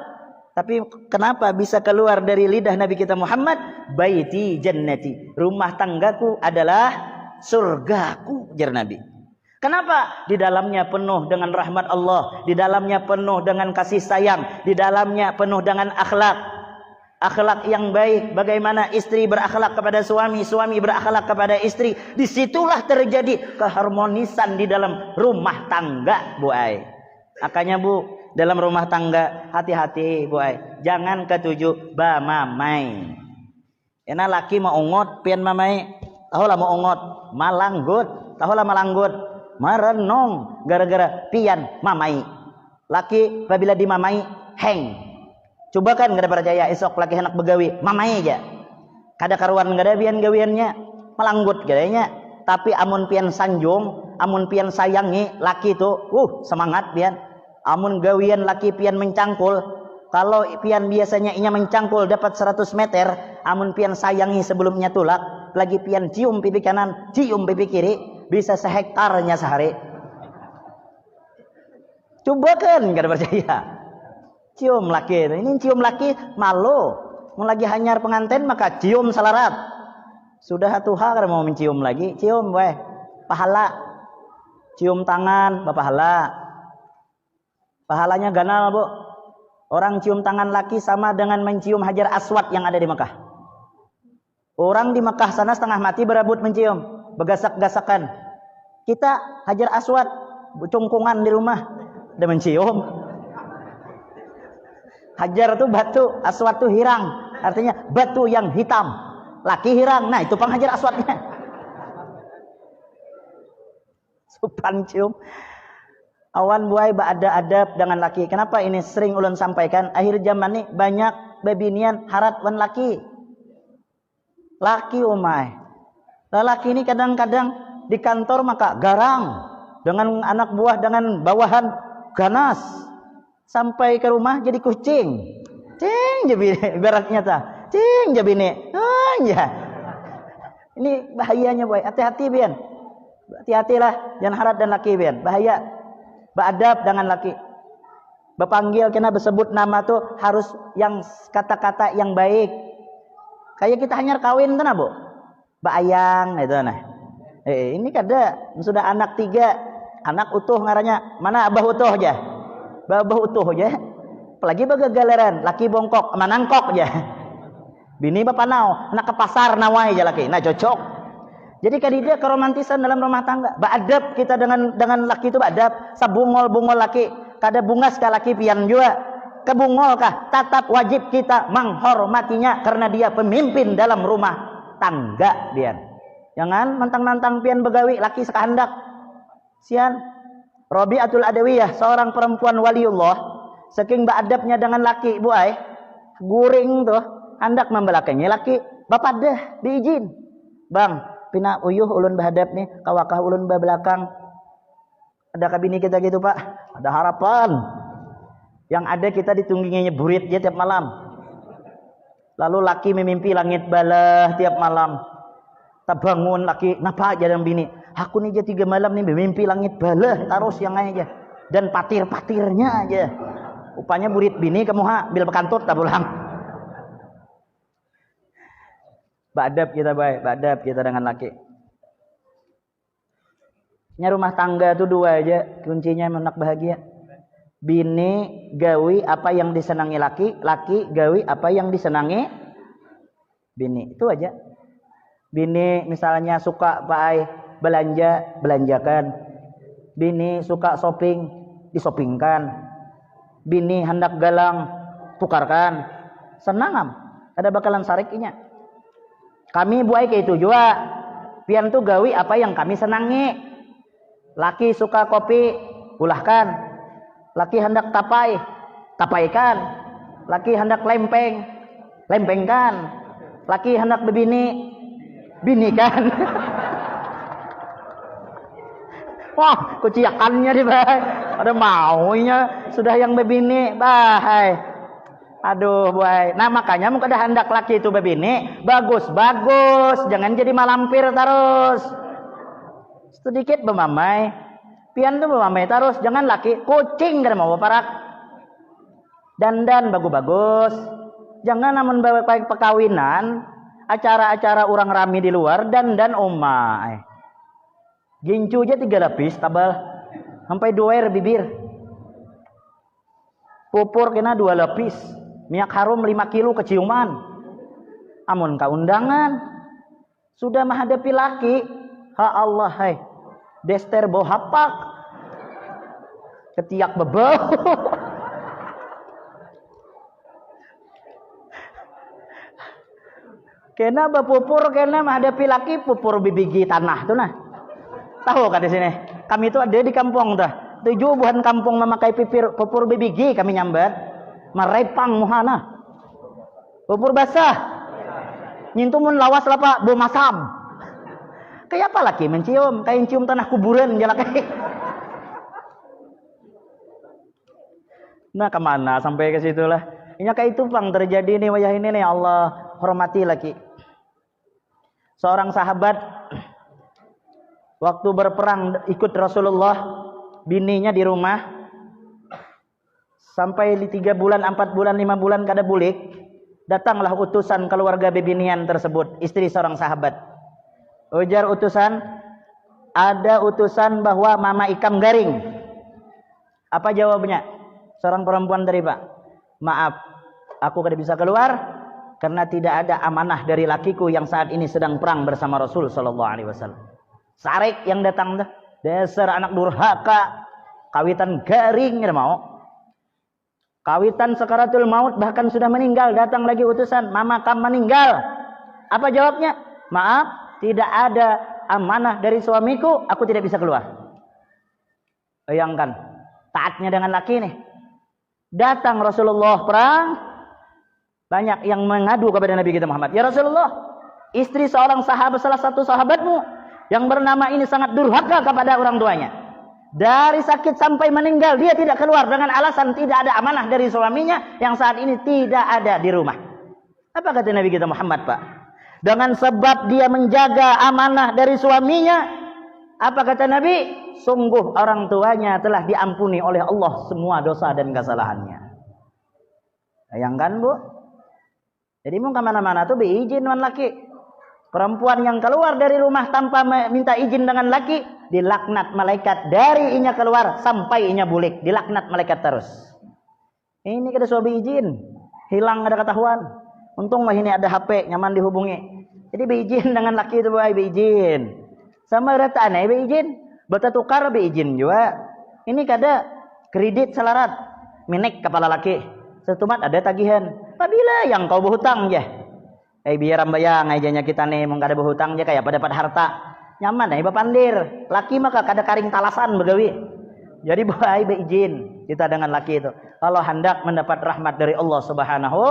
Tapi kenapa bisa keluar dari lidah Nabi kita Muhammad? Baiti jannati. Rumah tanggaku adalah surgaku, jar Nabi. Kenapa? Di dalamnya penuh dengan rahmat Allah, di dalamnya penuh dengan kasih sayang, di dalamnya penuh dengan akhlak. Akhlak yang baik, bagaimana istri berakhlak kepada suami, suami berakhlak kepada istri. Disitulah terjadi keharmonisan di dalam rumah tangga, Bu Ai. Makanya Bu, dalam rumah tangga hati-hati Bu Ai. Jangan ketujuh ba mamai. Enak laki mau ongot, pian mamai. Tahulah mau ongot, malanggut. Tahulah malanggut. Merenung gara-gara pian mamai. Laki apabila dimamai heng. Coba kan gak ada percaya esok laki anak begawi mamai aja. Kada karuan gak ada bian gawiannya melanggut gadanya. Tapi amun pian sanjung, amun pian sayangi laki itu semangat pian. Amun gawian laki pian mencangkul, kalau pian biasanya inya mencangkul dapat 100 meter, amun pian sayangi sebelumnya tulak, lagi pian cium pipi kanan, cium pipi kiri, bisa sehektarnya sehari. Coba kan gak ada percaya. Cium laki, ini cium laki malu. Mau lagi hanyar pengantin maka cium salarat. Sudah tuha kalau mau mencium lagi, cium weh. Pahala. Cium tangan, pahala. Pahalanya ganal, Bu. Orang cium tangan laki sama dengan mencium Hajar Aswad yang ada di Mekah. Orang di Mekah sana setengah mati berebut mencium, begasak-gasakan. Kita Hajar Aswad, cungkungan di rumah, udah mencium. Hajar itu batu, Aswad itu hirang. Artinya batu yang hitam. Laki hirang. Nah, itu pang Hajar Aswadnya. Supan cium. Awan buai ada adab dengan laki. Kenapa ini sering ulun sampaikan? Akhir zaman ini banyak bebinian harat wan laki. Laki umai. Lelaki ini kadang-kadang di kantor maka garang. Dengan anak buah, dengan bawahan ganas. Sampai ke rumah jadi kucing. Cing jebine ibaratnya ta. Cing jebine. Ya. Ini bahayanya boy. Hati-hati bian. Hati-hatilah jangan harat dan laki bian. Bahaya. Beradab dengan laki. Bepanggil kena bersebut nama tuh harus yang kata-kata yang baik. Kayak kita hanya kawin tuh nah, Bu. Bayang itu nah. Ini kada sudah anak 3, anak utuh ngarannya. Mana abah utuh aja. Babah utuh aja. Apalagi bagagaleran, laki bongkok, manangkok aja. Bini bapak nau, anak ke pasar nawai aja laki. Nah cocok. Jadi kadida keromantisan dalam rumah tangga. Beadab kita dengan laki itu beadab. Sabungol-bungol laki, kada bungas ka laki pian juga. Kebungol kah? Tetap wajib kita menghormatinya karena dia pemimpin dalam rumah tangga dia. Jangan mantang-mantang pian begawi laki sekahandak. Sian. Rabi'atul Adawiyah, seorang perempuan waliullah, saking beadabnya dengan laki, Bu Ai, guring tuh, hendak membelakangi laki, bapak dah diizin. Bang, pina uyuh ulun bahadap nih, kawakah ulun belakang. Ada kabini kita gitu, Pak. Ada harapan. Yang ada kita ditungginginya burit dia tiap malam. Lalu laki memimpi langit balah tiap malam. Tak bangun laki, napa aja dan bini. Aku nih aja 3 malam nih bermimpi langit balah terus yang aja. Dan patir-patirnya aja. Rupanya burit bini kamu bil bekantut tak pulang. Badab kita baik, badab kita dengan laki. Nya rumah tangga tuh 2 aja kuncinya menak bahagia. Bini gawi apa yang disenangi laki, laki gawi apa yang disenangi bini. Itu aja. Bini misalnya suka Pak Ai belanja, belanjakan. Bini suka shopping, disopingkan. bini hendak galang, tukarkan. Senang am, ada bakalan sarikinya. Kami buai ke itu juga. Pian tuh gawi apa yang kami senangi. Laki suka kopi, ulahkan. Laki hendak tapai, tapaikan. Laki hendak lempeng, lempengkan. Laki hendak bebini, binikan. Wah, kuciakannya di bahai. Ada maunya sudah yang bebini, bahai. Aduh, boy. Nah, makanya muka ada hendak laki itu bebini, bagus-bagus, jangan jadi malampir terus. Sedikit bemamai. Pian tuh bemamai terus, jangan laki kucing kada mau parak. Dandan bagus-bagus. Jangan namun baik perkawinan, acara-acara orang rame di luar dandan omai. Gincu aja 3 lapis tabal sampai 2 air bibir. Pupur kena 2 lapis. Minyak harum 5 kilo keciuman. Amun ka undangan sudah menghadapi laki, ha Allah hai. Dester bau hapak. Ketiak bebau. Kena bapupur kena menghadapi laki pupur bibigi tanah tuh nah. Tahu kan di sini? Kami itu ada di kampung tuh. 7 buhan kampung memakai pupur bibigi kami nyambat. Marepang muhana. Pupur basah. Nyintumun lawas lapa bu masam. Kayak apa lagi mencium? Kayak cium tanah kuburan jalak. Nah kemana sampai ke situlah. Ini kayak itu pang terjadi nih wayah ini nih Allah hormati lagi. Seorang sahabat waktu berperang ikut Rasulullah, bininya di rumah sampai 3 bulan, 4 bulan, 5 bulan kada bulik. Datanglah utusan keluarga bebinian tersebut, istri seorang sahabat. Ujar utusan, ada utusan bahwa mama ikam garing. Apa jawabnya? Seorang perempuan dari Pak, maaf, aku kada bisa keluar karena tidak ada amanah dari lakiku yang saat ini sedang perang bersama Rasul sallallahu alaihi wasallam. Sarik yang datang dah, dasar anak durhaka, kawitan garing ya mau. Kawitan sakaratul maut bahkan sudah meninggal, datang lagi utusan, mama kamu meninggal. Apa jawabnya? Maaf, tidak ada amanah dari suamiku, aku tidak bisa keluar. Bayangkan, taatnya dengan laki nih. Datang Rasulullah perang, banyak yang mengadu kepada Nabi kita Muhammad. Ya Rasulullah, istri seorang sahabat, salah satu sahabatmu yang bernama ini sangat durhaka kepada orang tuanya. Dari sakit sampai meninggal dia tidak keluar dengan alasan tidak ada amanah dari suaminya yang saat ini tidak ada di rumah. Apa kata Nabi kita Muhammad, Pak? Dengan sebab dia menjaga amanah dari suaminya, apa kata Nabi? Sungguh orang tuanya telah diampuni oleh Allah semua dosa dan kesalahannya. Bayangkan, Bu. Jadi mau kemana-mana tuh beizin dengan laki. Perempuan yang keluar dari rumah tanpa minta izin dengan laki, dilaknat malaikat dari inya keluar sampai inya bulik, dilaknat malaikat terus. Ini kada suami izin, hilang ada ketahuan. Untung mah ini ada HP, nyaman dihubungi. Jadi beizin dengan laki itu boy, beizin. Sama rata aneh beizin, beta tukar beizin juga. Ini kada kredit selarat, minik kepala laki. Setumat ada tagihan. Apabila yang kau berhutang ya. Biar ambayang ajanya kita nih mung kada berhutang je kayak pada harta. Nyaman bapandir. Laki maka kada karing talasan begawi. Jadi boy beizin kita dengan laki itu. Kalau hendak mendapat rahmat dari Allah Subhanahu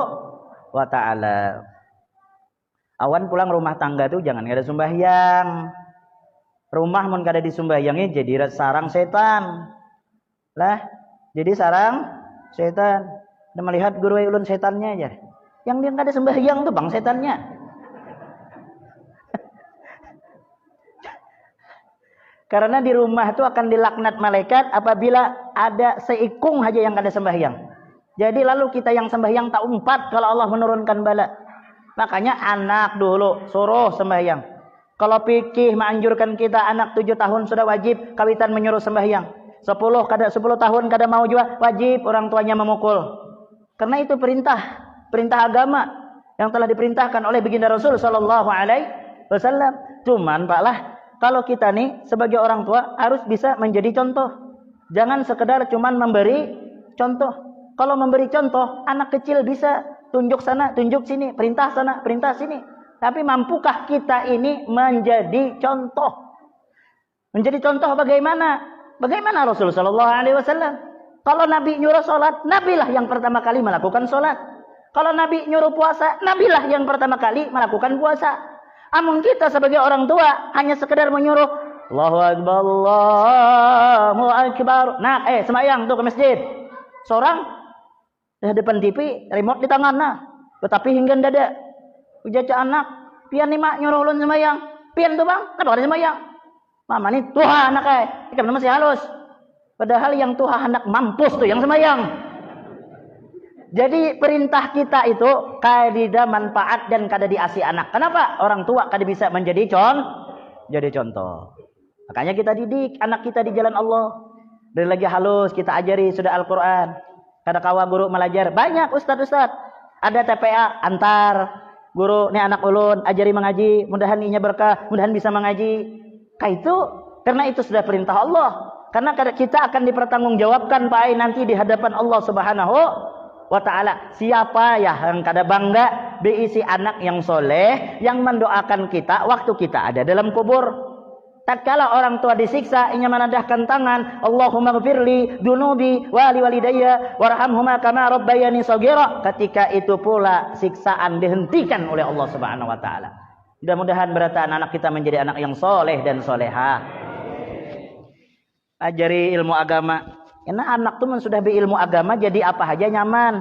wa taala. Awan pulang rumah tangga tuh jangan kada sembahyang. Rumah mun kada disumbahyangnya jadi sarang setan. Lah, jadi sarang setan. Dan melihat guru ulun setannya aja. Yang dia nggak ada sembahyang tuh bang setannya. Karena di rumah itu akan dilaknat malaikat apabila ada seikung aja yang nggak ada sembahyang. Jadi lalu kita yang sembahyang tak umpat kalau Allah menurunkan bala. Makanya anak dulu suruh sembahyang. Kalau fikih menganjurkan kita anak 7 tahun sudah wajib kawitan menyuruh sembahyang. 10 tahun kada mau juga wajib orang tuanya memukul. Karena itu perintah agama yang telah diperintahkan oleh baginda Rasul sallallahu alaihi wasallam. Cuman Pak lah, kalau kita nih sebagai orang tua harus bisa menjadi contoh. Jangan sekedar cuman memberi contoh. Kalau memberi contoh, anak kecil bisa tunjuk sana, tunjuk sini, perintah sana, perintah sini. Tapi mampukah kita ini menjadi contoh? Menjadi contoh bagaimana? Bagaimana Rasulullah SAW? Kalau Nabi nyuruh sholat, Nabilah yang pertama kali melakukan sholat. Kalau Nabi nyuruh puasa, Nabilah yang pertama kali melakukan puasa. Amun kita sebagai orang tua hanya sekedar menyuruh Allahu Akbar, Allahu Akbar. Nah, semayang tuh ke masjid. Seorang di depan TV, remote di tangan nah. Tetapi hingga dada. Ujaca anak, pian nih mak nyuruh ulun semayang. Pian tuh bang, kenapa ada semayang? Mama nih tuha anak ikan masih halus. Padahal yang tuha anak mampus tuh yang semayang. Jadi perintah kita itu kadida manfaat dan kada diasi anak. Kenapa? Orang tua kada bisa menjadi contoh. Makanya kita didik anak kita di jalan Allah. Dari lagi halus kita ajari sudah Al-Quran. Kada kawa guru melajar. Banyak ustad-ustad. Ada TPA antar guru nih anak ulun ajari mengaji. Mudahan inya berkah. Mudahan bisa mengaji. Karena itu sudah perintah Allah. Karena kita akan dipertanggungjawabkan Pak nanti di hadapan Allah Subhanahu wa ta'ala. Siapa ya yang kada bangga berisi anak yang soleh yang mendoakan kita waktu kita ada dalam kubur. Tatkala orang tua disiksa ingin menadahkan tangan, Allahumma ghfirli dunubi wali walidayya warhamhuma kama rabbayani shaghira. Ketika itu pula siksaan dihentikan oleh Allah Subhanahu wa taala. Mudah-mudahan berarti anak kita menjadi anak yang soleh dan soleha. Ajari ilmu agama. Karena anak tuh sudah berilmu agama jadi apa aja nyaman.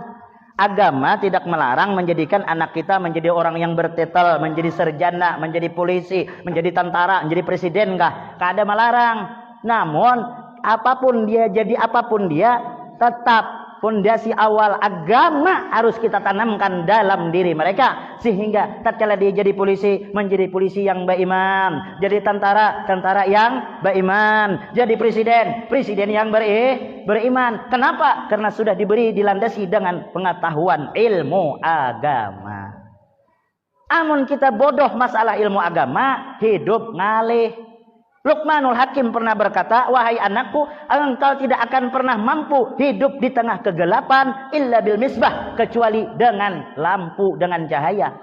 Agama tidak melarang menjadikan anak kita menjadi orang yang bertitel, menjadi sarjana, menjadi polisi, menjadi tentara, menjadi presiden kada melarang. Namun apapun dia jadi apapun dia tetap fondasi awal agama harus kita tanamkan dalam diri mereka sehingga tatkala dia jadi polisi menjadi polisi yang beriman, jadi tentara yang beriman, jadi presiden yang beriman. Kenapa? Karena sudah diberi dilandasi dengan pengetahuan ilmu agama. Amun kita bodoh masalah ilmu agama, hidup ngalih. Luqmanul Hakim pernah berkata, wahai anakku, engkau tidak akan pernah mampu hidup di tengah kegelapan illa bil misbah, kecuali dengan lampu, dengan cahaya.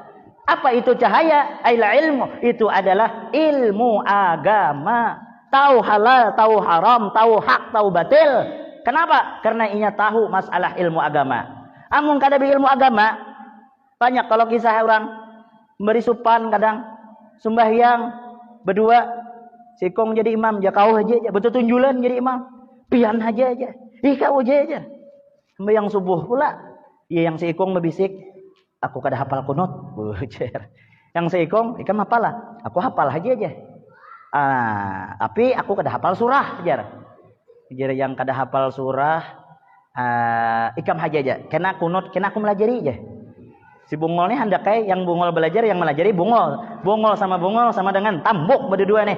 Apa itu cahaya? Aila ilmu, itu adalah ilmu agama. Tahu halal, tahu haram, tahu hak, tahu batil. Kenapa? Karena inya tahu masalah ilmu agama. Amun kada ilmu agama, banyak kalau kisah orang beri supan kadang sembahyang berdua. Sikong jadi imam, kau aja, betul tunjulan jadi imam. Pian aja. Kau aja. Sampai yang subuh pula. Iya yang sikong berbisik, aku kada hafal kunut. Yang sikong, ikan hafal lah. Aku hafal aja. Tapi aku kada hafal surah aja. Yang kada hafal surah, ikam aja. Kena kunut, kena aku melajari aja. Si bungol nih hendak kayak yang bungol belajar, yang melajari bungol. Bungol sama dengan tambuk berdua nih.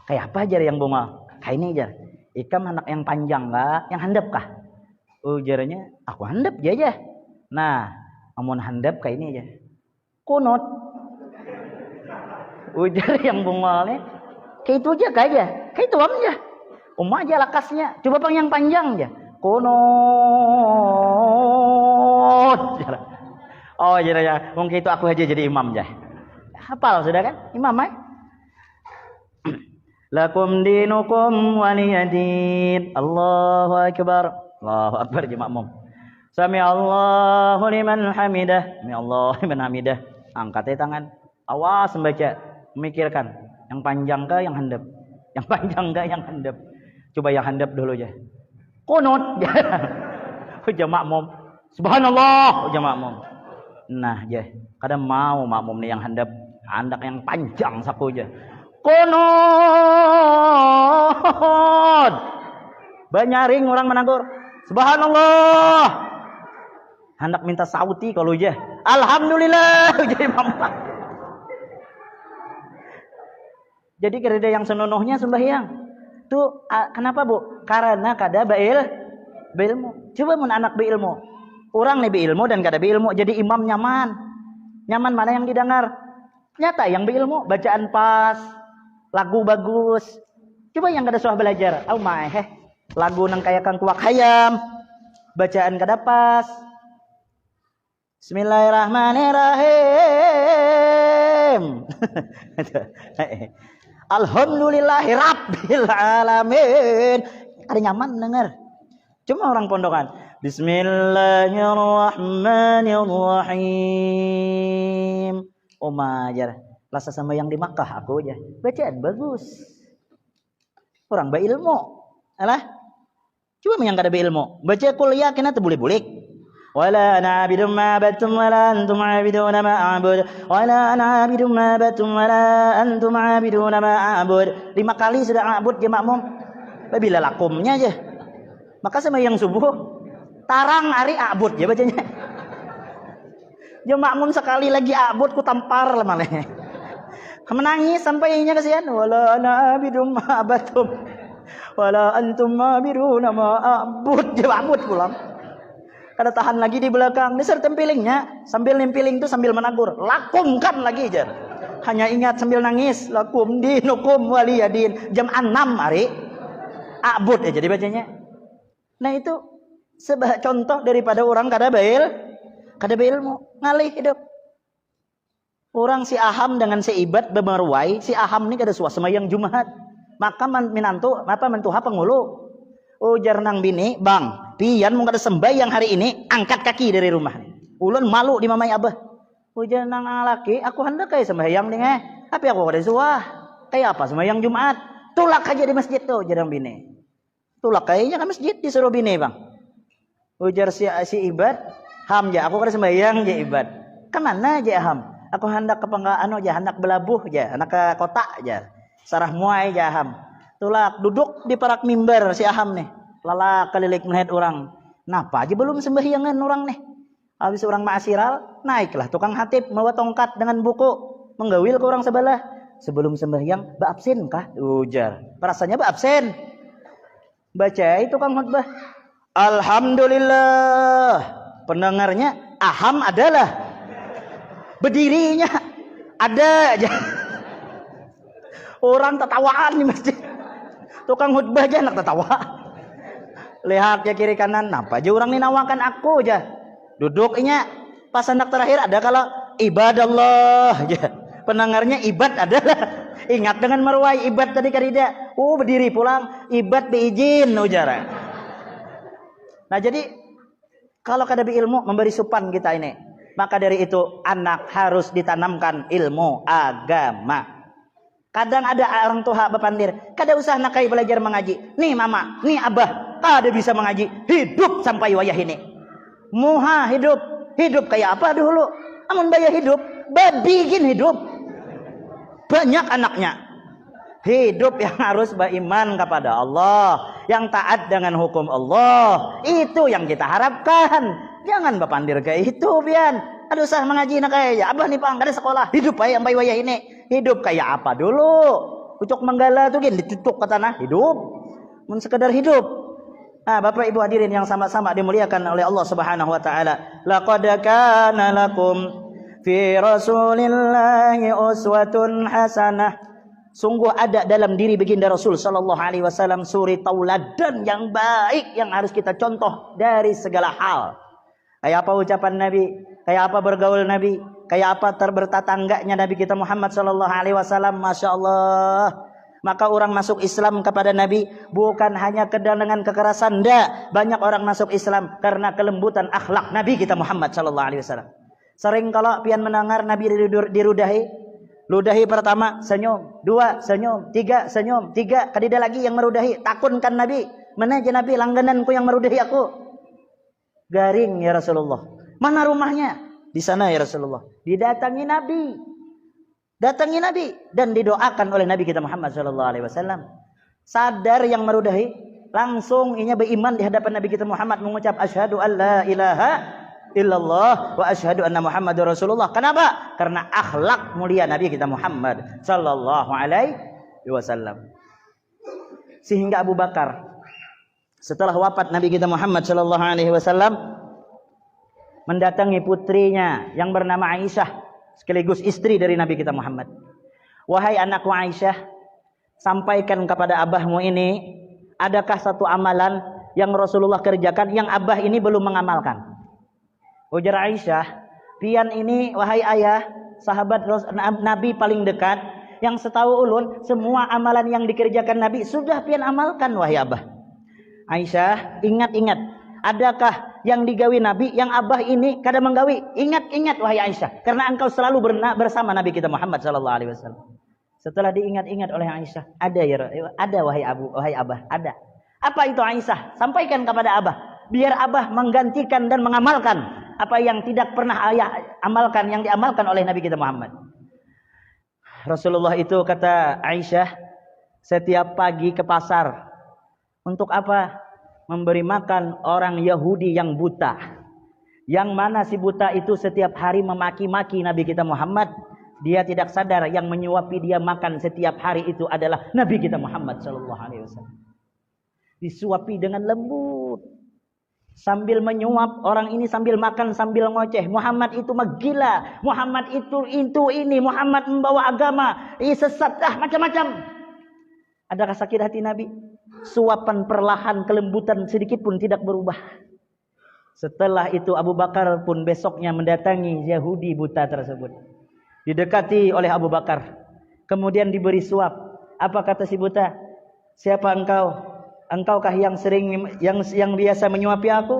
Kayak apa aja yang bungol? Kayak ini aja. Ikam anak yang panjang kah? Yang handap kah? Ujarnya, aku handap aja. Nah, amun handap kayak ini aja. Kunut. Ujar yang bungolnya, kayak itu aja kayak itu aja. Aja lakasnya. Coba bang yang panjang aja. Kunut. Oh, jadi mungkin itu aku aja jadi imam aja. Hafal sudah kan? Imam Lakum dinukum waliyadin. Allahu akbar. Allahu akbar jemaah makmum. Sami Allahu liman hamidah. Sami Allahu liman hamidah. Angkat tangan. Awas membaca, memikirkan. Yang panjang kah yang handap? Yang panjang kah yang handap? Coba yang handap dulu aja. Kunut. Jemaah makmum. Subhanallah jemaah makmum. Nah, kadang mau makmum nih yang handap yang panjang saku aja. Kunut. Banyaring orang menanggur. Subhanallah. Hendak minta sauti kalau aja. Alhamdulillah. Jadi kerja yang senonohnya sembahyang. Tuh kenapa Bu? Karena kada beilmu. Coba mun anak beilmu. Orang nih beilmu dan kada beilmu jadi imam nyaman. Nyaman mana yang didengar? Nyata yang beilmu, bacaan pas. Lagu bagus. Coba yang kada suah belajar. Lagu nang kayak kang kuak hayam. Bacaan kada pas. Bismillahirrahmanirrahim. Alhamdulillahi rabbil alamin. Ada nyaman dengar. Cuma orang pondokan. Bismillahirrahmanirrahim. Oh majar. Rasa sama yang di Makkah aku aja. Bacaan bagus. Orang berilmu. Alah. Cuma yang kada berilmu. Baca kuliah kena tu boleh-boleh. Wala ana abidum ma batum wala antum abiduna ma a'bud. Wala ana abidum ma batum wala antum abiduna ma a'bud. 5 kali sudah a'bud je makmum. Bila lakumnya aja. Maka sama yang subuh tarang hari a'bud ya bacanya. Je makmum sekali lagi a'bud ku tampar lah malah. Menangis sampai inya kasihan. Wala ana abidum ma batum wala antum abiduna ma a'bud. Je a'bud pulang. Kada tahan lagi di belakang. Dasar tempelingnya. Sambil nempeling itu sambil menagur. Lakumkan lagi aja. Hanya ingat sambil nangis. Lakum dinukum waliyadin. Jam 6 hari. A'bud aja dibacanya. Nah itu sebuah contoh daripada orang kada berilmu. Ngalih hidup. Orang si Aham dengan si Ibad bemerwai. Si Aham ni kada suah semayang Jumat. Maka mentuha pengulu. Ujar nang bini, bang, pian mau kada sembahyang hari ini, angkat kaki dari rumah. Ulun malu di mamai abah. Ujar nang laki, aku hendak kayak sembahyang nih, tapi aku kada suah. Kayak apa sembahyang Jumat? Tulak aja di masjid tuh, ujar nang bini. Tulak kayaknya ke masjid disuruh bini bang. Ujar si Ibad, Ham ja, aku kada sembahyang ja Ibad. Kemana ja Ham? Aku hendak ke hendak belabuh ja, hendak ke kota ja. Sarah muai ja Ham. Tulak duduk di parak mimbar si Aham nih. Lala kelilik melihat orang. Napa aja belum sembahyangan orang nih. Habis orang ma'asiral, naiklah tukang hatib membawa tongkat dengan buku. Menggawil ke orang sebelah. Sebelum sembahyang, absen kah? Ujar. Perasaannya absen. Baca itu tukang khutbah. Alhamdulillah. Pendengarnya Aham adalah. Berdirinya ada aja. Orang tertawaan di masjid. Tukang khutbah aja anak tertawa. Lihat ya kiri kanan. Napa aja orang ninawakan aku aja. Duduknya pas anak terakhir ada kalau ibadallah aja. Pendengarnya ibad adalah. Ingat dengan marwai ibad tadi karida. Berdiri pulang. Ibad beizin ujara. Nah jadi kalau kada ilmu memberi supan kita ini. Maka dari itu anak harus ditanamkan ilmu agama. Kadang ada orang tua bepandir, kada usah nakai belajar mengaji. Nih mama, nih abah, kada bisa mengaji. Hidup sampai wayah ini. Muha hidup kayak apa dulu? Amun bayar hidup, bikin hidup. Banyak anaknya. Hidup yang harus beriman kepada Allah, yang taat dengan hukum Allah. Itu yang kita harapkan. Jangan bepandir kayak itu, Bian. Ada usah mengaji nak kayak abah nih pang, kada sekolah. Hidup aja sampai wayah ini. Hidup kayak apa dulu? Ucok manggala tuh gini ditutuk ke tanah. Hidup. Mun sekedar hidup. Bapak Ibu hadirin yang sama-sama dimuliakan oleh Allah Subhanahu wa taala. Laqad kana lakum fi Rasulillahi uswatun hasanah. Sungguh ada dalam diri baginda Rasul sallallahu alaihi wasallam suri tauladan yang baik yang harus kita contoh dari segala hal. Kayak apa ucapan Nabi, kayak apa bergaul Nabi, kayak apa bertetangganya Nabi kita Muhammad sallallahu alaihi wasallam, Masya Allah. Maka orang masuk Islam kepada Nabi bukan hanya dengan kekerasan, enggak. Banyak orang masuk Islam karena kelembutan akhlak Nabi kita Muhammad sallallahu alaihi wasallam. Sering kalau pian mendengar Nabi dirudahi, ludahi pertama senyum, 2 senyum, 3 senyum, 3 kadida lagi yang merudahi. Takunkan Nabi, mana aja Nabi langgananku yang merudahi aku. Garing ya Rasulullah. Mana rumahnya? Di sana ya Rasulullah. Didatangi Nabi. Datangi Nabi dan didoakan oleh Nabi kita Muhammad sallallahu alaihi wasallam. Sadar yang merudahi, langsung inya beriman di hadapan Nabi kita Muhammad mengucap asyhadu alla ilaha illallah wa asyhadu anna Muhammadur Rasulullah. Kenapa? Karena akhlak mulia Nabi kita Muhammad sallallahu alaihi wasallam. Sehingga Abu Bakar setelah wafat Nabi kita Muhammad sallallahu alaihi wasallam mendatangi putrinya yang bernama Aisyah sekaligus istri dari Nabi kita Muhammad. Wahai anakku Aisyah, sampaikan kepada abahmu ini, adakah satu amalan yang Rasulullah kerjakan yang Abah ini belum mengamalkan. Ujar Aisyah, pian ini wahai ayah, sahabat Nabi paling dekat, yang setahu ulun semua amalan yang dikerjakan Nabi sudah pian amalkan wahai Abah. Aisyah, ingat-ingat, adakah yang digawi Nabi yang Abah ini kada menggawi? Ingat-ingat wahai Aisyah, karena engkau selalu bersama Nabi kita Muhammad sallallahu alaihi wasallam. Setelah diingat-ingat oleh Aisyah, ada wahai Abah, ada. Apa itu Aisyah? Sampaikan kepada Abah, biar Abah menggantikan dan mengamalkan apa yang tidak pernah ayah amalkan, yang diamalkan oleh Nabi kita Muhammad. Rasulullah itu kata Aisyah, setiap pagi ke pasar. Untuk apa? Memberi makan orang Yahudi yang buta. Yang mana si buta itu setiap hari memaki-maki Nabi kita Muhammad. Dia tidak sadar yang menyuapi dia makan setiap hari itu adalah Nabi kita Muhammad sallallahu alaihi wasallam. Disuapi dengan lembut. Sambil menyuap, orang ini sambil makan sambil ngoceh. Muhammad itu gila, Muhammad itu ini, Muhammad membawa agama, sesat, macam-macam. Adakah sakit hati Nabi? Suapan perlahan, kelembutan sedikit pun tidak berubah. Setelah itu Abu Bakar pun besoknya mendatangi Yahudi buta tersebut. Didekati oleh Abu Bakar. Kemudian diberi suap. Apa kata si buta? Siapa engkau? Engkaukah yang biasa menyuapi aku?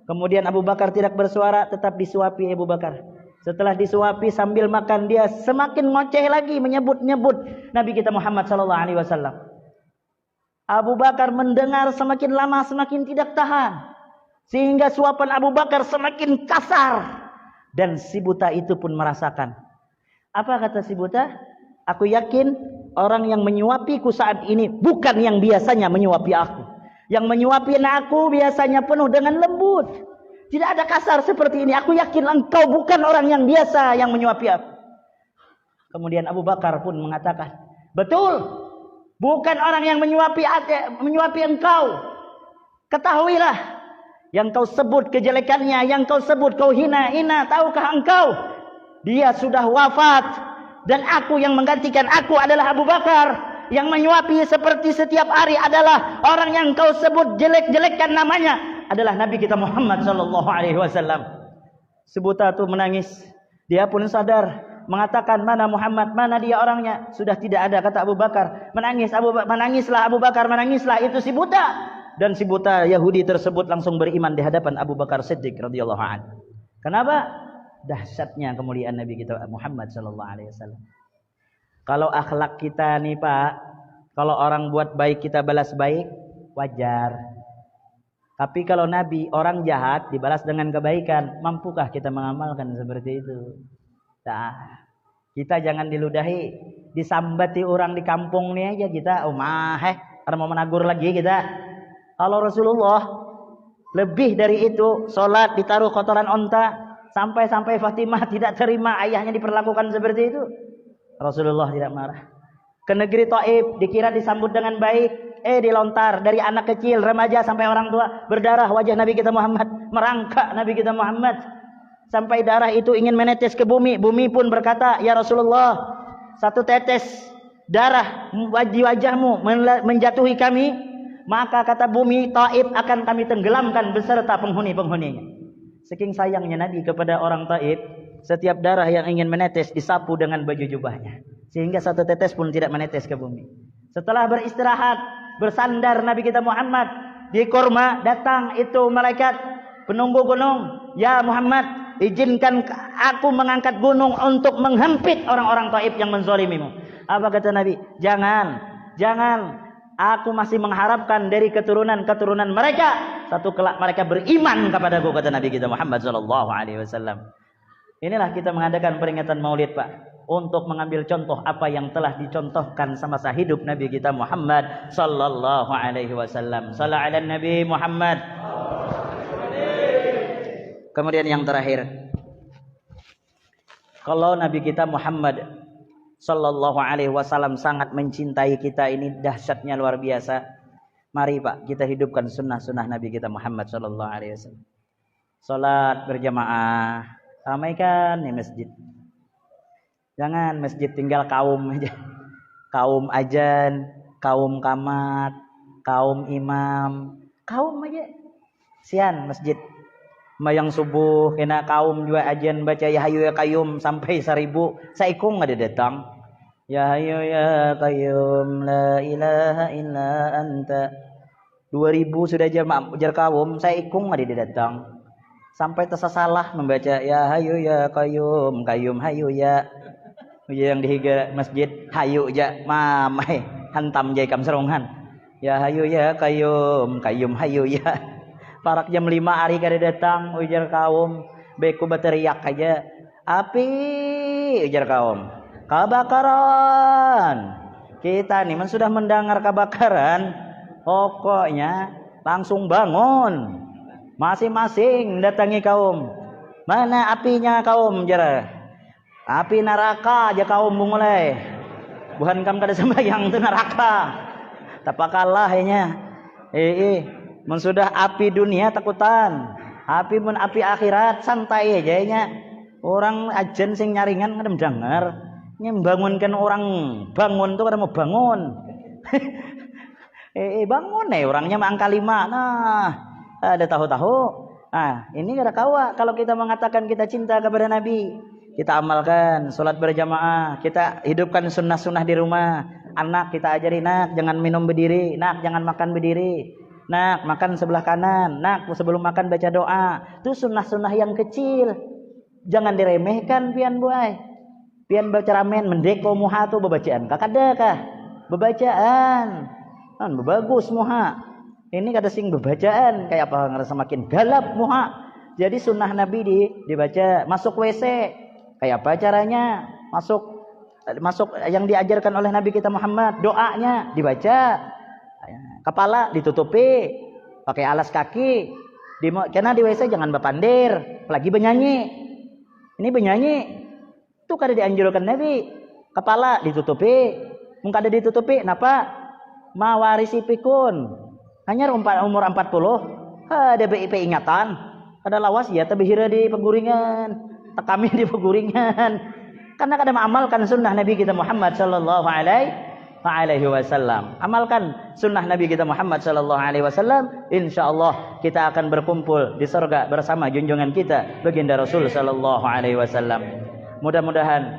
Kemudian Abu Bakar tidak bersuara, tetap disuapi Abu Bakar. Setelah disuapi sambil makan, dia semakin ngoceh lagi, menyebut-nyebut Nabi kita Muhammad sallallahu alaihi wasallam. Abu Bakar mendengar semakin lama semakin tidak tahan, sehingga suapan Abu Bakar semakin kasar, dan si buta itu pun merasakan. Apa kata si buta? Aku yakin orang yang menyuapiku saat ini bukan yang biasanya menyuapi aku. Yang menyuapi aku biasanya penuh dengan lembut, tidak ada kasar seperti ini. Aku yakin engkau bukan orang yang biasa yang menyuapi aku. Kemudian Abu Bakar pun mengatakan, betul, bukan orang yang menyuapi engkau. Ketahuilah, yang kau sebut kejelekannya, yang kau sebut kau hina, tahukah engkau? Dia sudah wafat, dan aku yang menggantikan aku adalah Abu Bakar. Yang menyuapi seperti setiap hari adalah orang yang kau sebut jelek-jelekkan namanya adalah Nabi kita Muhammad sallallahu alaihi wasallam. Sebuta itu menangis. Dia pun sadar, mengatakan, mana Muhammad, mana dia orangnya? Sudah tidak ada, kata Abu Bakar. Menangislah Abu Bakar, menangislah. Itu si buta. Dan si buta Yahudi tersebut langsung beriman di hadapan Abu Bakar Siddiq radhiyallahu anhu. Kenapa? Dahsyatnya kemuliaan Nabi kita Muhammad sallallahu alaihi wasallam. Kalau akhlak kita nih Pak, kalau orang buat baik kita balas baik, wajar. Tapi kalau Nabi, orang jahat dibalas dengan kebaikan, mampukah kita mengamalkan seperti itu? Nah, kita jangan diludahi, disambati orang di kampung nih aja kita, karena mau menagur lagi kita. Kalau Rasulullah lebih dari itu, sholat ditaruh kotoran onta, sampai Fatimah tidak terima ayahnya diperlakukan seperti itu. Rasulullah tidak marah. Ke negeri Taif dikira disambut dengan baik, dilontar dari anak kecil, remaja sampai orang tua, berdarah wajah Nabi kita Muhammad, merangkak Nabi kita Muhammad sampai darah itu ingin menetes ke bumi. Bumi pun berkata, ya Rasulullah, satu tetes darah di wajahmu menjatuhi kami, maka kata bumi Taif akan kami tenggelamkan beserta penghuni-penghuninya. Saking sayangnya Nabi kepada orang Taif, setiap darah yang ingin menetes disapu dengan baju jubahnya, sehingga satu tetes pun tidak menetes ke bumi. Setelah beristirahat, bersandar Nabi kita Muhammad di kurma, datang itu malaikat penunggu gunung. Ya Muhammad, izinkan aku mengangkat gunung untuk menghempit orang-orang Taif yang menzalimimu. Apa kata Nabi? Jangan. Aku masih mengharapkan dari keturunan mereka satu kelak mereka beriman kepadaku, kata Nabi kita Muhammad sallallahu alaihi wasallam. Inilah kita mengadakan peringatan Maulid Pak, untuk mengambil contoh apa yang telah dicontohkan semasa hidup Nabi kita Muhammad sallallahu alaihi wasallam. Shalla 'alan Nabi Muhammad. Kemudian yang terakhir, kalau Nabi kita Muhammad sallallahu alaihi wasallam sangat mencintai kita, ini dahsyatnya luar biasa. Mari Pak, kita hidupkan sunnah-sunnah Nabi kita Muhammad sallallahu alaihi wasallam. Salat berjamaah, ramaikan nih masjid. Jangan masjid tinggal kaum aja. Kaum ajan, kaum kamat, kaum imam, Kaum aja. Sian masjid. Mayang subuh kena kaum juga ajian baca ya hayu ya qayyum sampai 1000. Saikung ada datang. Ya hayu ya qayyum la ilaha illa anta. 2000 sudah jar kaum, saikung ada datang. Sampai tersalah membaca ya hayu ya qayyum, qayyum hayu ya. Yang dihiga masjid hayu ja mamai hantam jai kam serongan. Ya hayu ya qayyum, qayyum hayu ya. Parak jam 5 hari kada datang ujar kaum, beku berteriak aja. Api ujar kaum. Kebakaran. Kita nih sudah mendengar kebakaran, pokoknya langsung bangun. Masing-masing datangi kaum. Mana apinya kaum jara? Api neraka aja kaum mulai. Bukan kam kada sembahyang itu neraka. Tapakalah nya. Sudah api dunia takutan. Api mun api akhirat santai aja nya. Orang ajen sing nyaringan kadang dengar. Membangunkan orang bangun tuh kada mau bangun. Bangun orangnya angka 5. Nah, ada tahu-tahu. Nah, ini kada kawa kalau kita mengatakan kita cinta kepada Nabi. Kita amalkan sholat berjamaah, kita hidupkan sunnah-sunnah di rumah. Anak kita ajari, nak jangan minum berdiri, nak jangan makan berdiri, nak makan sebelah kanan, nak sebelum makan baca doa. Itu sunnah-sunnah yang kecil, jangan diremehkan pian buai. Pian baca ramen mendeko muha tu bebacaan, kakada kah? Bebacaan, kan bagus muha. Ini kata sing bebacaan, kayak apa ngerasa makin galap muha. Jadi sunnah Nabi dibaca, masuk WC. Kayak apa caranya? Masuk yang diajarkan oleh Nabi kita Muhammad, doanya dibaca. Kepala ditutupi, pakai alas kaki. Karena di WC jangan berpandir, apalagi bernyanyi. Ini bernyanyi. Itu kada dianjurkan Nabi. Kepala ditutupi, muka ada ditutupi, napa? Mawarisi pikun. Hanya umur 40, ada BIP ingatan. Ada lawas ya tabihira di peguringan. Kami di peguringan karena kadang mengamalkan sunnah Nabi kita Muhammad sallallahu alaihi wasallam. Amalkan sunnah Nabi kita Muhammad sallallahu alaihi wasallam, insyaallah kita akan berkumpul di surga bersama junjungan kita baginda Rasul sallallahu alaihi wasallam. Mudah-mudahan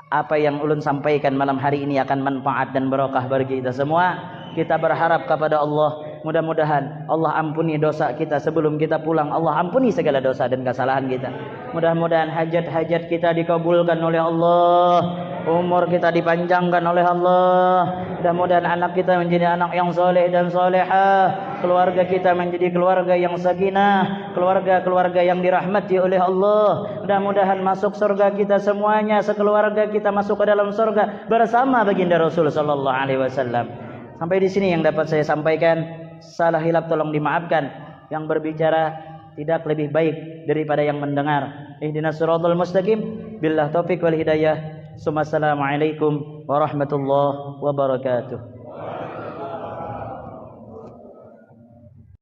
apa yang ulun sampaikan malam hari ini akan manfaat dan barokah bagi kita semua. Kita berharap kepada Allah, mudah-mudahan Allah ampuni dosa kita sebelum kita pulang. Allah ampuni segala dosa dan kesalahan kita. Mudah-mudahan hajat-hajat kita dikabulkan oleh Allah, umur kita dipanjangkan oleh Allah. Mudah-mudahan anak kita menjadi anak yang soleh dan solehah, keluarga kita menjadi keluarga yang sakinah, keluarga-keluarga yang dirahmati oleh Allah. Mudah-mudahan masuk surga kita semuanya, sekeluarga kita masuk ke dalam surga bersama baginda Rasul sallallahu alaihi wasallam. Sampai di sini yang dapat saya sampaikan. Salah hilap tolong dimaafkan. Yang berbicara tidak lebih baik daripada yang mendengar. Ihdinas siratal mustaqim. Billah taufik wal hidayah. Assalamualaikum warahmatullahi wabarakatuh.